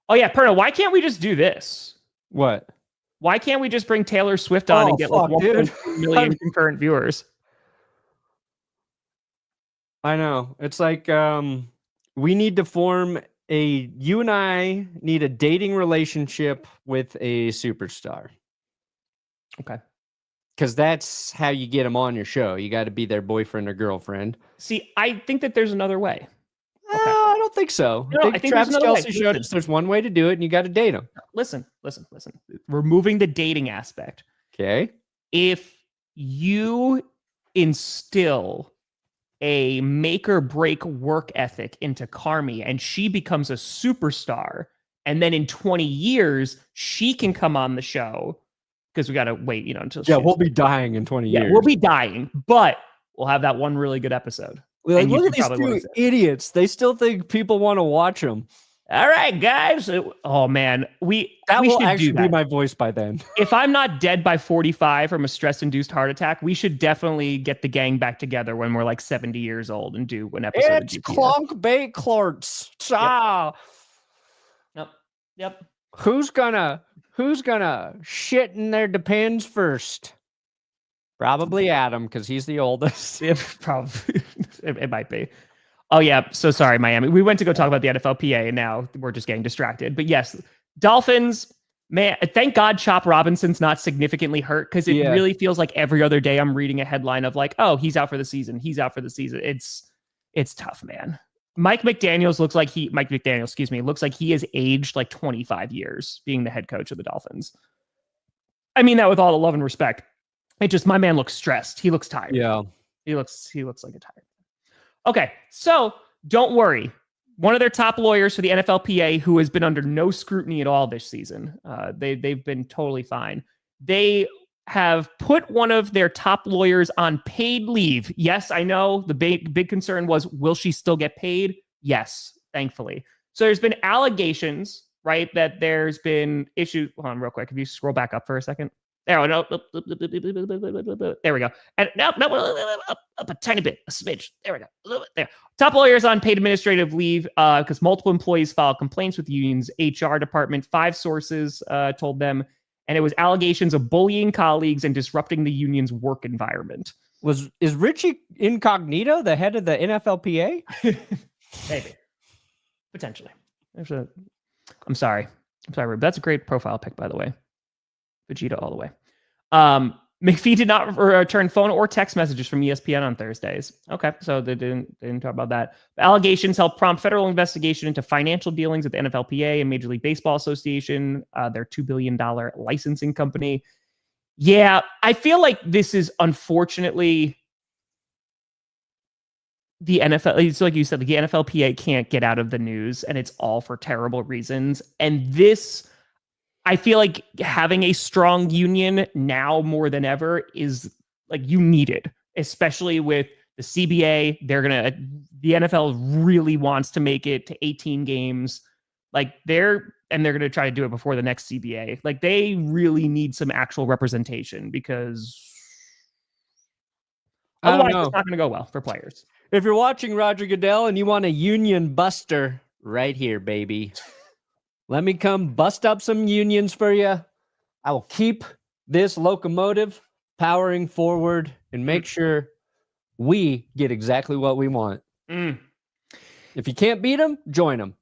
Oh yeah, Perna, why can't we just do this? What? Why can't we just bring Taylor Swift on and get like 1.2 million concurrent viewers? I know. It's like we need to form you and I need a dating relationship with a superstar. Okay. because that's how you get them on your show. You got to be their boyfriend or girlfriend. See, I think that there's another way. Okay. I don't think so. No, I think Travis Kelce way. showed us there's one way to do it, and you got to date them. Listen. Removing the dating aspect. Okay. If you instill a make or break work ethic into Carmi and she becomes a superstar, and then in 20 years, she can come on the show because we got to wait, until we'll be dying in 20 years. We'll be dying, but we'll have that one really good episode. Look at these two idiots. They still think people want to watch them. All right, guys. Oh man, we will should actually do that. be my voice by then. If I'm not dead by 45 from a stress-induced heart attack, we should definitely get the gang back together when we're like 70 years old and do an episode. It's Clonk Bay Clarts. Yep. Who's gonna shit in their depends first? Probably Adam, because he's the oldest. Yeah, probably. It might be. Oh, yeah. So sorry, Miami. We went to go talk about the NFLPA, and now we're just getting distracted. But yes, Dolphins, man, thank God Chop Robinson's not significantly hurt, because it really feels like every other day I'm reading a headline of like, oh, he's out for the season. It's tough, man. Mike McDaniel, looks like he has aged like 25 years being the head coach of the Dolphins. I mean that with all the love and respect. My man looks stressed. He looks tired. Yeah. He looks like a tired. Okay, so don't worry. One of their top lawyers for the NFLPA, who has been under no scrutiny at all this season, they've been totally fine. They have put one of their top lawyers on paid leave. Yes, I know the big concern was, will she still get paid? Yes, thankfully. So there's been allegations, right, that there's been issues. Hold on real quick. If you scroll back up for a second. There we go. And now up a tiny bit, a smidge. There we go. A little bit there. Top lawyers on paid administrative leave because multiple employees filed complaints with the union's HR department. 5 sources told them, and it was allegations of bullying colleagues and disrupting the union's work environment. Is Richie Incognito the head of the NFLPA? Maybe, potentially. I'm sorry, Rube. That's a great profile pic, by the way. Vegeta all the way. McPhee did not return phone or text messages from ESPN on Thursdays. Okay, so they didn't talk about that. The allegations helped prompt federal investigation into financial dealings with the NFLPA and Major League Baseball Association, their $2 billion licensing company. Yeah, I feel like this is unfortunately the NFL. It's like you said, the NFLPA can't get out of the news, and it's all for terrible reasons. And this, I feel like having a strong union now more than ever is like you need it, especially with the CBA. The NFL really wants to make it to 18 games. Like they're going to try to do it before the next CBA. Like they really need some actual representation because otherwise it's not going to go well for players. If you're watching Roger Goodell and you want a union buster, right here, baby. Let me come bust up some unions for you. I will keep this locomotive powering forward and make sure we get exactly what we want. If you can't beat them, join them.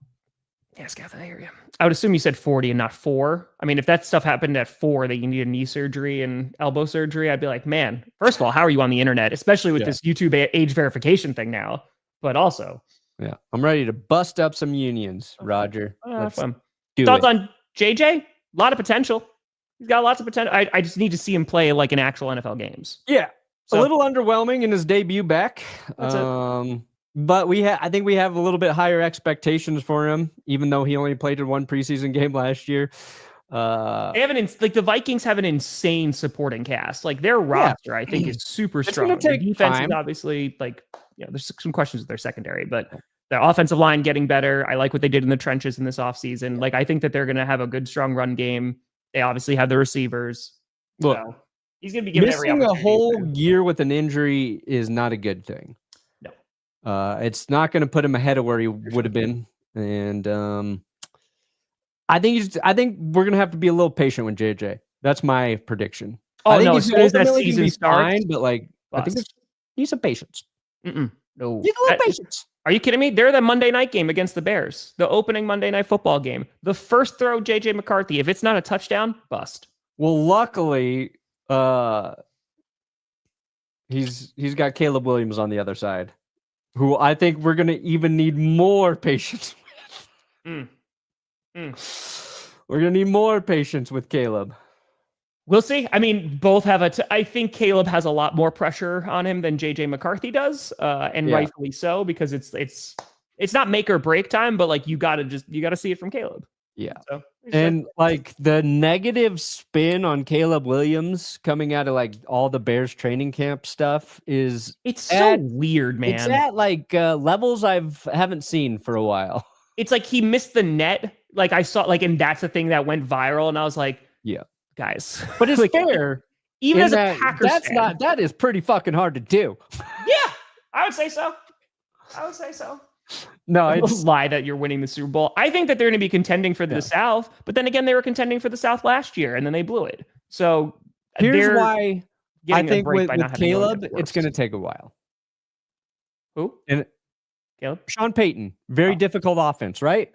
Yes, Gav, I hear you. I would assume you said 40 and not 4. I mean, if that stuff happened at 4, that you need a knee surgery and elbow surgery, I'd be like, man, first of all, how are you on the internet? Especially with this YouTube age verification thing now. But also. Yeah, I'm ready to bust up some unions, Roger. Thoughts on JJ? A lot of potential. He's got lots of potential. I just need to see him play like in actual NFL games. Yeah. So, a little underwhelming in his debut back. That's it. But I think we have a little bit higher expectations for him, even though he only played in one preseason game last year. They have the Vikings have an insane supporting cast. Like their roster, I think, is super strong. It's gonna take defense time. is obviously there's some questions with their secondary, but their offensive line getting better. I like what they did in the trenches in this offseason. Like I think that they're going to have a good, strong run game. They obviously have the receivers. Look, so he's going to be given every opportunity. Missing a whole year with an injury is not a good thing. No. It's not going to put him ahead of where he would have been. And I think we're going to have to be a little patient with JJ. That's my prediction. I think as soon as that season starts, but I think need some patience. No. Need a little patience. Are you kidding me? They're the Monday night game against the Bears, the opening Monday night football game. The first throw, JJ McCarthy, if it's not a touchdown, bust. Well, luckily, He's got Caleb Williams on the other side, who I think we're going to even need more patience with. We're going to need more patience with Caleb. We'll see. I mean, both have I think Caleb has a lot more pressure on him than JJ McCarthy does, and rightfully so, because it's not make or break time, but like you got to see it from Caleb. Yeah. So, and like the negative spin on Caleb Williams coming out of like all the Bears training camp stuff it's so weird, man. It's at like levels I haven't seen for a while. It's like he missed the net. Like I saw, like, and that's the thing that went viral. And I was like, yeah, guys, but it's like, fair. Even as a Packers fan, that is pretty fucking hard to do. Yeah, I would say so. No, it's a lie that you're winning the Super Bowl. I think that they're going to be contending for the South, but then again, they were contending for the South last year, and then they blew it. So here's why I think with Caleb, it's going to take a while. Who? And Caleb? Sean Payton, very difficult offense, right?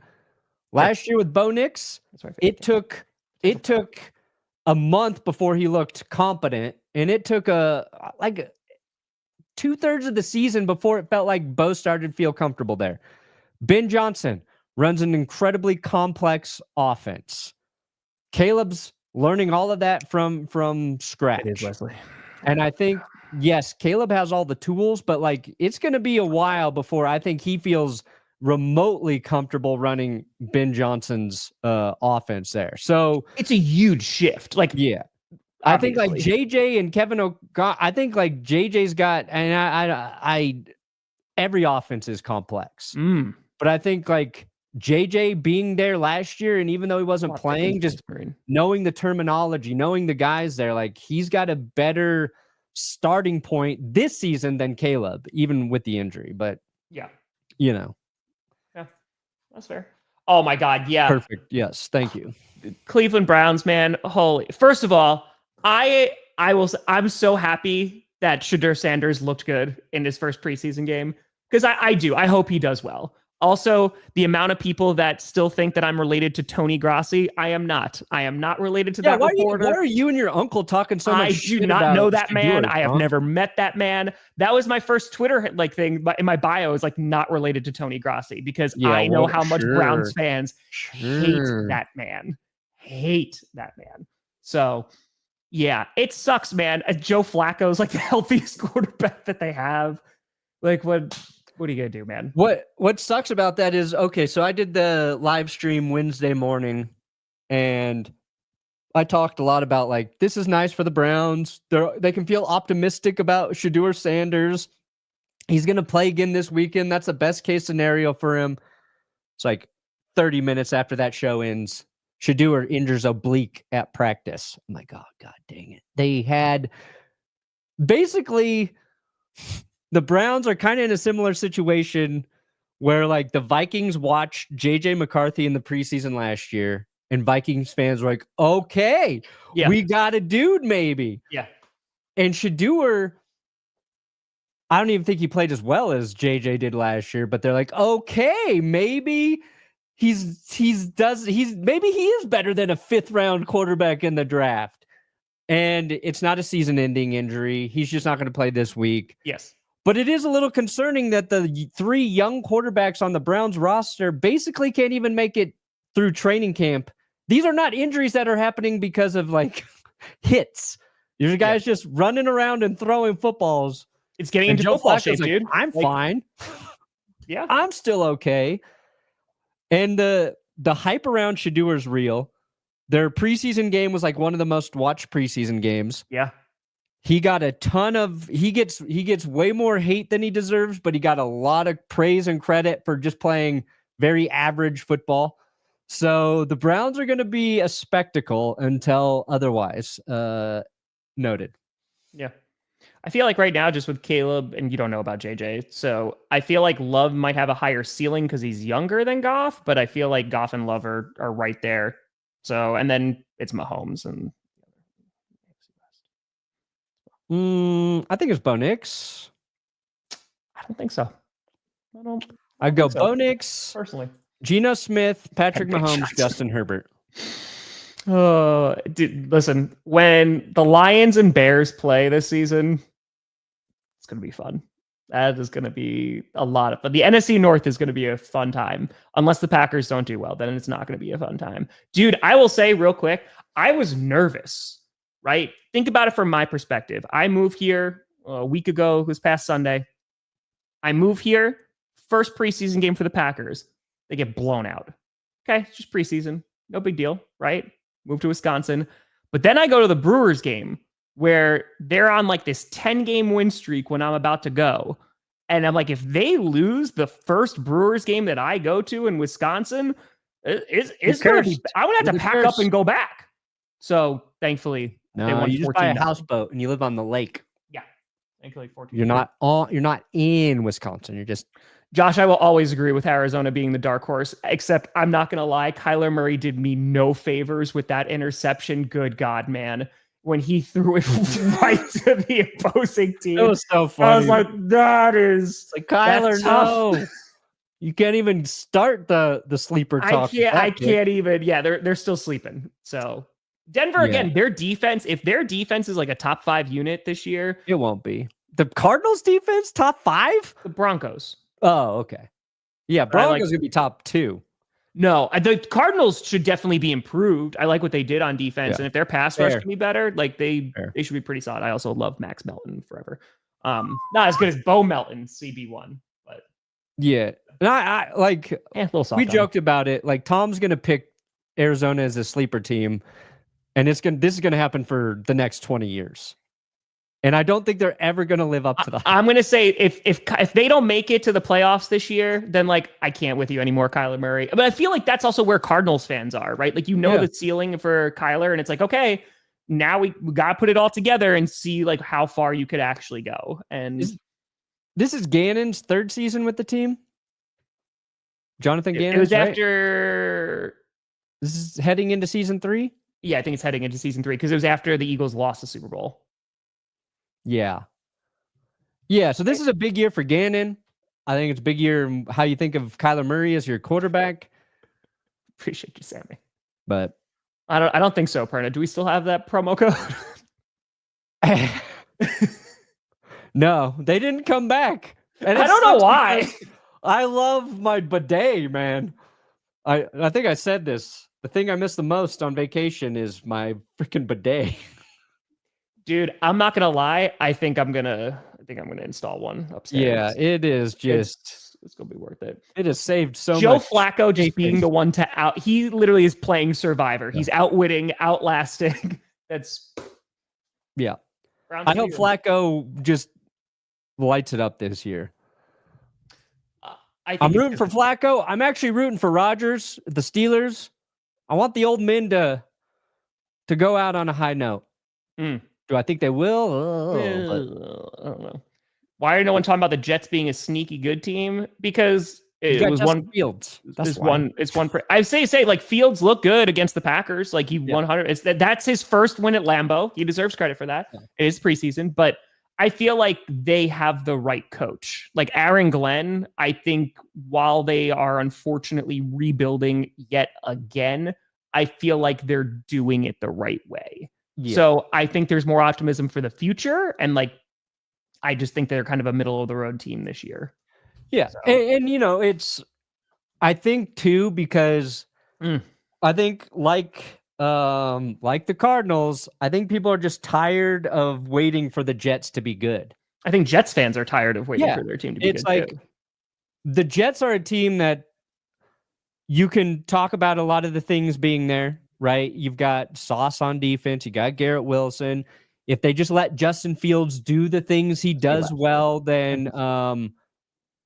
Last year with Bo Nix, it took a month before he looked competent, and it took like 2/3 of the season before it felt like Bo started to feel comfortable there. Ben Johnson runs an incredibly complex offense. Caleb's learning all of that from scratch. It is, Wesley. And I think, yes, Caleb has all the tools, but like it's going to be a while before I think he feels remotely comfortable running Ben Johnson's offense there. So it's a huge shift. Like, yeah. I think like JJ and Kevin I think like JJ's got, and I every offense is complex, but I think like JJ being there last year, and even though he wasn't playing, just knowing the terminology, knowing the guys there, like he's got a better starting point this season than Caleb, even with the injury. But yeah, yeah, that's fair. Oh my God, yeah, perfect. Yes, thank you. Cleveland Browns, man. Holy! First of all, I'm so happy that Shedeur Sanders looked good in his first preseason game, because I hope he does well. Also, the amount of people that still think that I'm related to Tony Grossi, I am not. I am not related to that reporter. Why are you and your uncle talking so much shit about? I do not know that Shedeur, man. I have never met that man. That was my first Twitter thing in my bio, is like not related to Tony Grossi, because I know how much Browns fans hate that man. So yeah, it sucks, man. Joe Flacco's like the healthiest quarterback that they have. Like, what are you gonna do, man? What sucks about that is, okay, so I did the live stream Wednesday morning, and I talked a lot about like, this is nice for the Browns. They can feel optimistic about Shedeur Sanders. He's gonna play again this weekend. That's the best case scenario for him. It's like 30 minutes after that show ends, Shedeur injures oblique at practice. I'm like, oh, God dang it. They had basically, the Browns are kind of in a similar situation where like the Vikings watched JJ McCarthy in the preseason last year, and Vikings fans were like, okay, we got a dude maybe. Yeah. And Shedeur, I don't even think he played as well as JJ did last year, but they're like, okay, maybe maybe he is better than a 5th round quarterback in the draft. And it's not a season-ending injury. He's just not going to play this week. Yes. But it is a little concerning that the 3 young quarterbacks on the Browns roster basically can't even make it through training camp. These are not injuries that are happening because of like hits. These are guys just running around and throwing footballs. It's getting into football shape, dude. I'm fine. Yeah. I'm still okay. And the hype around Shedeur is real. Their preseason game was like one of the most watched preseason games. Yeah. He got a ton of, he gets way more hate than he deserves, but he got a lot of praise and credit for just playing very average football. So the Browns are going to be a spectacle until otherwise noted. Yeah. I feel like right now, just with Caleb, and you don't know about JJ, so I feel like Love might have a higher ceiling because he's younger than Goff, but I feel like Goff and Love are right there. So, and then it's Mahomes and I think it's Bo Nix. I don't think so. I'd go Bo Nix, personally. Geno Smith, Patrick Mahomes, Justin Herbert. Oh, dude, listen, when the Lions and Bears play this season, going to be fun. That is going to be a lot of fun. The NFC North is going to be a fun time. Unless the Packers don't do well, then it's not going to be a fun time. Dude, I will say real quick, I was nervous, right? Think about it from my perspective. I moved here a week ago, this past Sunday. I move here, first preseason game for the Packers. They get blown out. Okay, it's just preseason. No big deal, right? Move to Wisconsin. But then I go to the Brewers game where they're on like this 10-game win streak when I'm about to go. And I'm like, if they lose the first Brewers game that I go to in Wisconsin, it's going to be, I'm going to have to pack up and go back. So thankfully, they won. You just buy a houseboat and you live on the lake. Yeah. Thankfully, 14. You're not in Wisconsin. You're just... Josh, I will always agree with Arizona being the dark horse, except I'm not going to lie. Kyler Murray did me no favors with that interception. Good God, man. When he threw it right to the opposing team. It was so funny. I was like, that is... Like, Kyler, no. You can't even start the sleeper talk. I can't even. Yeah, they're still sleeping. So Denver, again, their defense, if their defense is like a top 5 unit this year. It won't be. The Cardinals defense, top 5? The Broncos. Oh, okay. Yeah, Broncos going to be top 2. No, the Cardinals should definitely be improved. I like what they did on defense, and if their pass rush can be better, like they should be pretty solid. I also love Max Melton forever. Not as good as Bo Melton, CB1, but yeah. And I like a little soft. We joked about it. Like Tom's gonna pick Arizona as a sleeper team, and this is gonna happen for the next 20 years. And I don't think they're ever going to live up to the hype. I'm going to say if they don't make it to the playoffs this year, then like I can't with you anymore, Kyler Murray. But I feel like that's also where Cardinals fans are, right? Like the ceiling for Kyler, and it's like, okay, now we got to put it all together and see like how far you could actually go. And this is Gannon's 3rd season with the team. Jonathan Gannon. It was after. This is heading into season 3. Yeah, I think it's heading into season 3 because it was after the Eagles lost the Super Bowl. Yeah. So this is a big year for Gannon. I think it's a big year how you think of Kyler Murray as your quarterback. Appreciate you, Sammy. But I don't think so, Perna. Do we still have that promo code? No, they didn't come back. And I don't know why. I love my bidet, man. I think I said this. The thing I miss the most on vacation is my freaking bidet. Dude, I'm not gonna lie. I think I'm gonna install one upstairs. Yeah, it is just. It's gonna be worth it. It has saved so Joe much. Joe Flacco just being the one to out. He literally is playing Survivor. He's outwitting, outlasting. That's. Yeah. I hope Flacco just lights it up this year. I'm rooting for Flacco. I'm actually rooting for Rodgers, the Steelers. I want the old men to go out on a high note. Do I think they will? I don't know. Why are no one talking about the Jets being a sneaky good team? Because it was one Fields. It's one. I say like Fields looked good against the Packers. Like he 100. That's his first win at Lambeau. He deserves credit for that. Yeah. It is preseason, but I feel like they have the right coach. Like Aaron Glenn, I think while they are unfortunately rebuilding yet again, I feel like they're doing it the right way. Yeah. So I think there's more optimism for the future. And like, I just think they're kind of a middle of the road team this year. Yeah. So. And you know, I think too, because I think like the Cardinals, I think people are just tired of waiting for the Jets to be good. I think Jets fans are tired of waiting for their team to be good. It's like the Jets are a team that you can talk about a lot of the things being there. Right, you've got Sauce on defense. You got Garrett Wilson. If they just let Justin Fields do the things he does well, then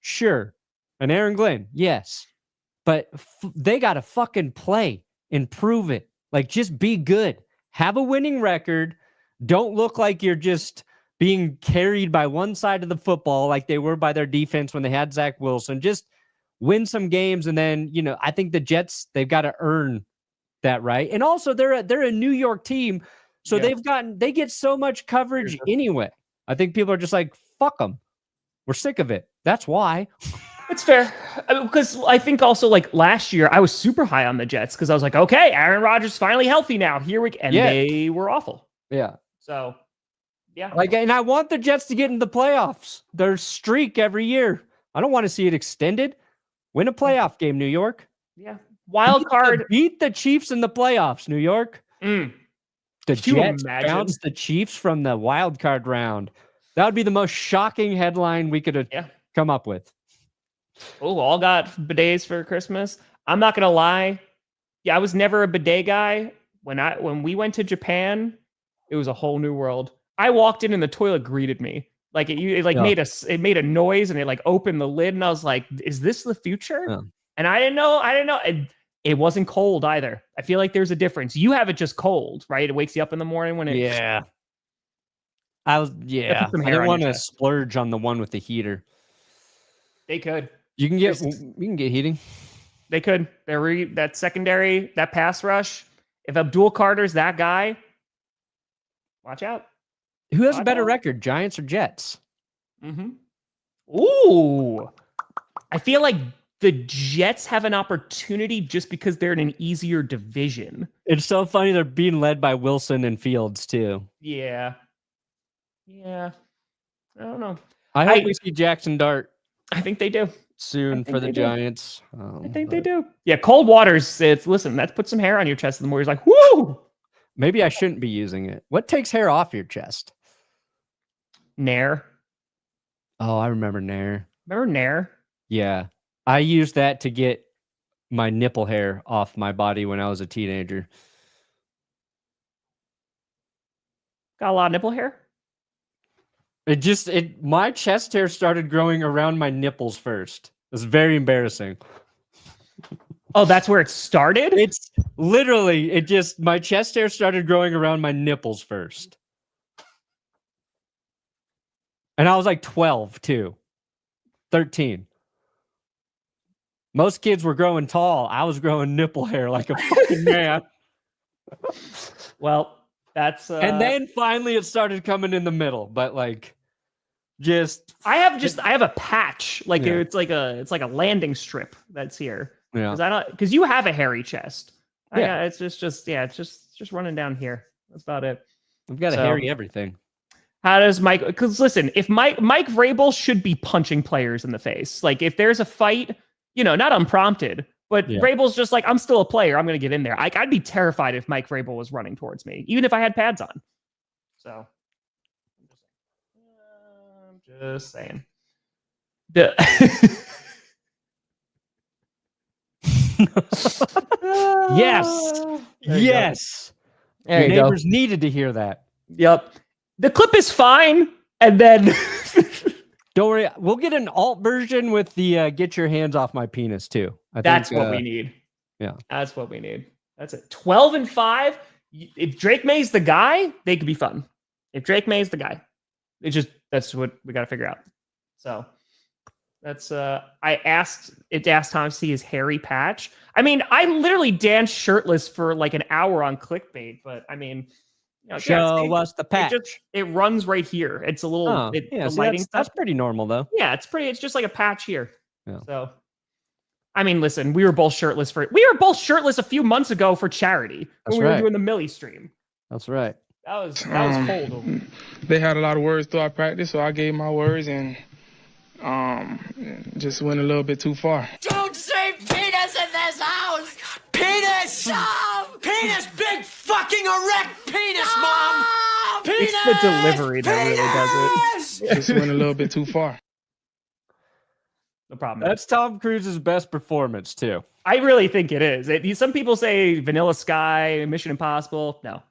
sure. And Aaron Glenn, yes, but they got to fucking play and prove it. Like, just be good. Have a winning record. Don't look like you're just being carried by one side of the football like they were by their defense when they had Zach Wilson. Just win some games, and then I think the Jets, they've got to earn that right. And also they're a New York team, so they get so much coverage anyway. I think people are just like, fuck them, we're sick of it. That's why. It's fair, because I think also like last year I was super high on the Jets because I was like, okay, Aaron Rodgers finally healthy now, they were awful. So Yeah. And I want the Jets to get into the playoffs. Their streak every year. I don't want to see it extended. Win a playoff game, New York. Yeah. Wild card. Beat the Chiefs in the playoffs, New York. The Jets bounced the Chiefs from the wild card round. That would be the most shocking headline we could have come up with. Oh, all got bidets for Christmas. I'm not gonna lie. Yeah, I was never a bidet guy. When we went to Japan, it was a whole new world. I walked in and the toilet greeted me. Like it made a noise and it like opened the lid and I was like, is this the future? Yeah. And I didn't know. It wasn't cold either. I feel like there's a difference. You have it just cold, right? It wakes you up in the morning when it. Yeah. I didn't want to splurge on the one with the heater. They could. You can get heating. They could. That secondary, that pass rush. If Abdul Carter's that guy, watch out. Who has a better record, Giants or Jets? Ooh. I feel like the Jets have an opportunity just because they're in an easier division. It's so funny they're being led by Wilson and Fields, too. Yeah. I don't know. I hope we see Jackson Dart. I think they do. Soon for the Giants. I think they do. Yeah, cold waters. Listen, that puts some hair on your chest in the morning. He's like, woo! Maybe I shouldn't be using it. What takes hair off your chest? Nair. Oh, I remember Nair. Remember Nair? Yeah. I used that to get my nipple hair off my body when I was a teenager. Got a lot of nipple hair? My chest hair started growing around my nipples first. It was very embarrassing. Oh, that's where it started? It's literally, my chest hair started growing around my nipples first. And I was like 12 too. 13. Most kids were growing tall. I was growing nipple hair like a fucking man. Well, that's and then finally it started coming in the middle, but like I have a patch. It's like a landing strip that's here. Yeah. Because you have a hairy chest. Yeah. It's just running down here. That's about it. I've got a hairy everything. How does Mike? Because listen, if Mike Vrabel should be punching players in the face. Like if there's a fight, not unprompted, but Vrabel's just like, I'm still a player. I'm going to get in there. I'd be terrified if Mike Vrabel was running towards me, even if I had pads on. So I'm just saying. Yes. Your neighbors needed to hear that. Yep. The clip is fine, and then don't worry, we'll get an alt version with the "get your hands off my penis" too. That's what we need. Yeah, that's what we need. That's it. 12-5. If Drake May's the guy, they could be fun. If Drake May's the guy, that's what we got to figure out. So that's I asked Tom to see his hairy patch. I mean, I literally danced shirtless for like an hour on clickbait, but I mean. Show us the patch. It runs right here. It's a little. That's pretty normal though. Yeah, it's just like a patch here. Yeah. So, I mean, listen, we were both shirtless a few months ago for charity when we were doing the Millie stream. That's right. That was cold. They had a lot of words throughout practice, so I gave my words and just went a little bit too far. Don't say penis in this house. Penis! Penis! Big fucking erect penis, Mom! Penis! It's the delivery that really does it. Just went a little bit too far. No problem. That's Tom Cruise's best performance, too. I really think it is. Some people say Vanilla Sky, Mission Impossible. No.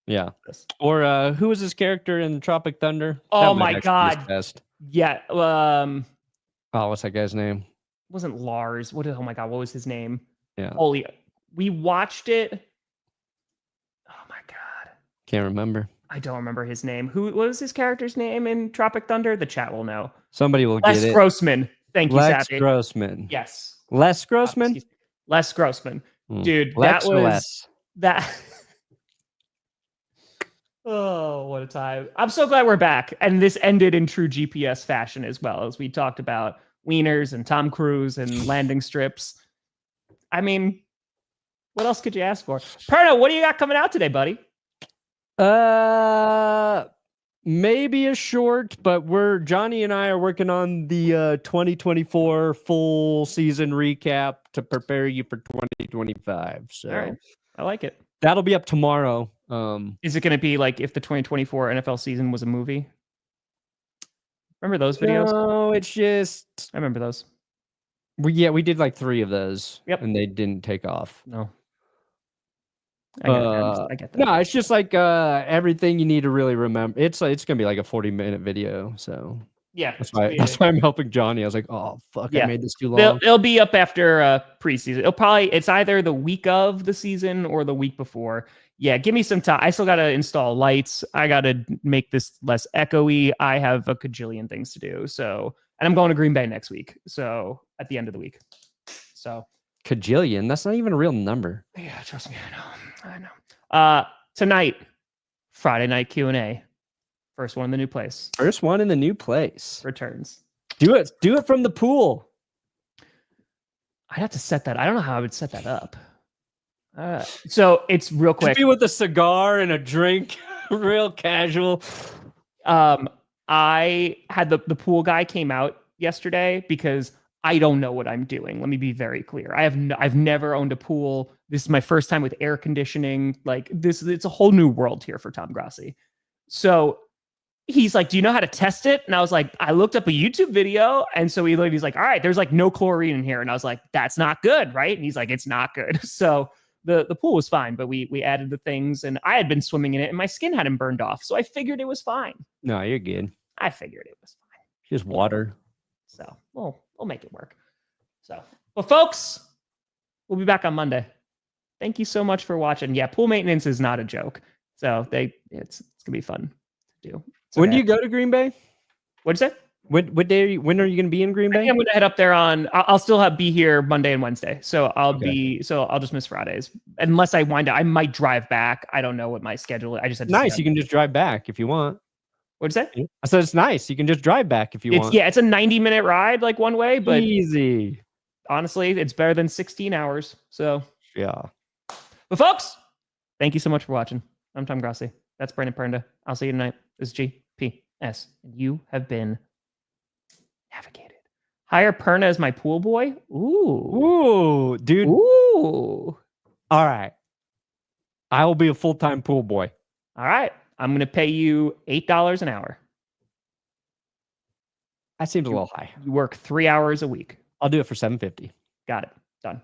Yeah. Or who was his character in Tropic Thunder? Oh, my God. Yeah. What's that guy's name? It wasn't Lars. Oh, my God. What was his name? Yeah. Holy, we watched it. Oh my God. Can't remember. I don't remember his name. What was his character's name in Tropic Thunder? The chat will know. Somebody will get it. Les Grossman. Thank you, Lex Sappy. Grossman. Yes. Les Grossman? Les Grossman. Dude, Lex that was Les. that. Oh, what a time. I'm so glad we're back. And this ended in true GPS fashion as well, as we talked about wieners and Tom Cruise and landing strips. I mean, what else could you ask for? Perna, what do you got coming out today, buddy? maybe a short, but Johnny and I are working on the 2024 full season recap to prepare you for 2025. So all right, I like it. That'll be up tomorrow. Is it going to be like if the 2024 NFL season was a movie? Remember those videos? No, it's just I remember those. We did like 3 of those. Yep. And they didn't take off. No. I get that. No, it's just like everything you need to really remember. It's gonna be like a 40-minute video. So yeah, that's why I'm helping Johnny. I was like, oh fuck, I made this too long. It'll be up after preseason. It's either the week of the season or the week before. Yeah, give me some time. I still gotta install lights. I gotta make this less echoey. I have a cajillion things to do. So, and I'm going to Green Bay next week. So at the end of the week. So cajillion. That's not even a real number. Yeah, trust me, I know. Tonight, Friday night Q&A. First one in the new place. First one in the new place. Returns. Do it from the pool. I'd have to set that. I don't know how I would set that up. So it's real quick. Just be with a cigar and a drink, real casual. I had the pool guy came out yesterday because I don't know what I'm doing. Let me be very clear. I've never owned a pool. This is my first time with air conditioning. Like this, it's a whole new world here for Tom Grossi. So he's like, "Do you know how to test it?" And I was like, "I looked up a YouTube video." And so he's like, "All right, there's like no chlorine in here." And I was like, "That's not good, right?" And he's like, "It's not good." So the pool was fine, but we added the things, and I had been swimming in it, and my skin hadn't burned off, so I figured it was fine. No, you're good. I figured it was fine. Just water. So we'll make it work. So, well, folks, we'll be back on Monday. Thank you so much for watching. Yeah, pool maintenance is not a joke. So it's gonna be fun to do. When do you go to Green Bay? What'd you say? What day? When are you gonna be in Green Bay? I think I'm gonna head up there on. I'll still be here Monday and Wednesday. So I'll just miss Fridays unless I wind up. I might drive back. I don't know what my schedule is. I just had to nice. You can just drive back if you want. What'd you say? I said it's nice. You can just drive back if you want. Yeah, it's a 90-minute ride, like one way, but easy. Honestly, it's better than 16 hours. So yeah. But folks, thank you so much for watching. I'm Tom Grossi. That's Brandon Pernda. I'll see you tonight. This is GPS, and you have been navigated. Hire Perna as my pool boy. Ooh, dude. Ooh. All right. I will be a full-time pool boy. All right. I'm going to pay you $8 an hour. That seems a little high. You work 3 hours a week. I'll do it for $7.50. Got it. Done.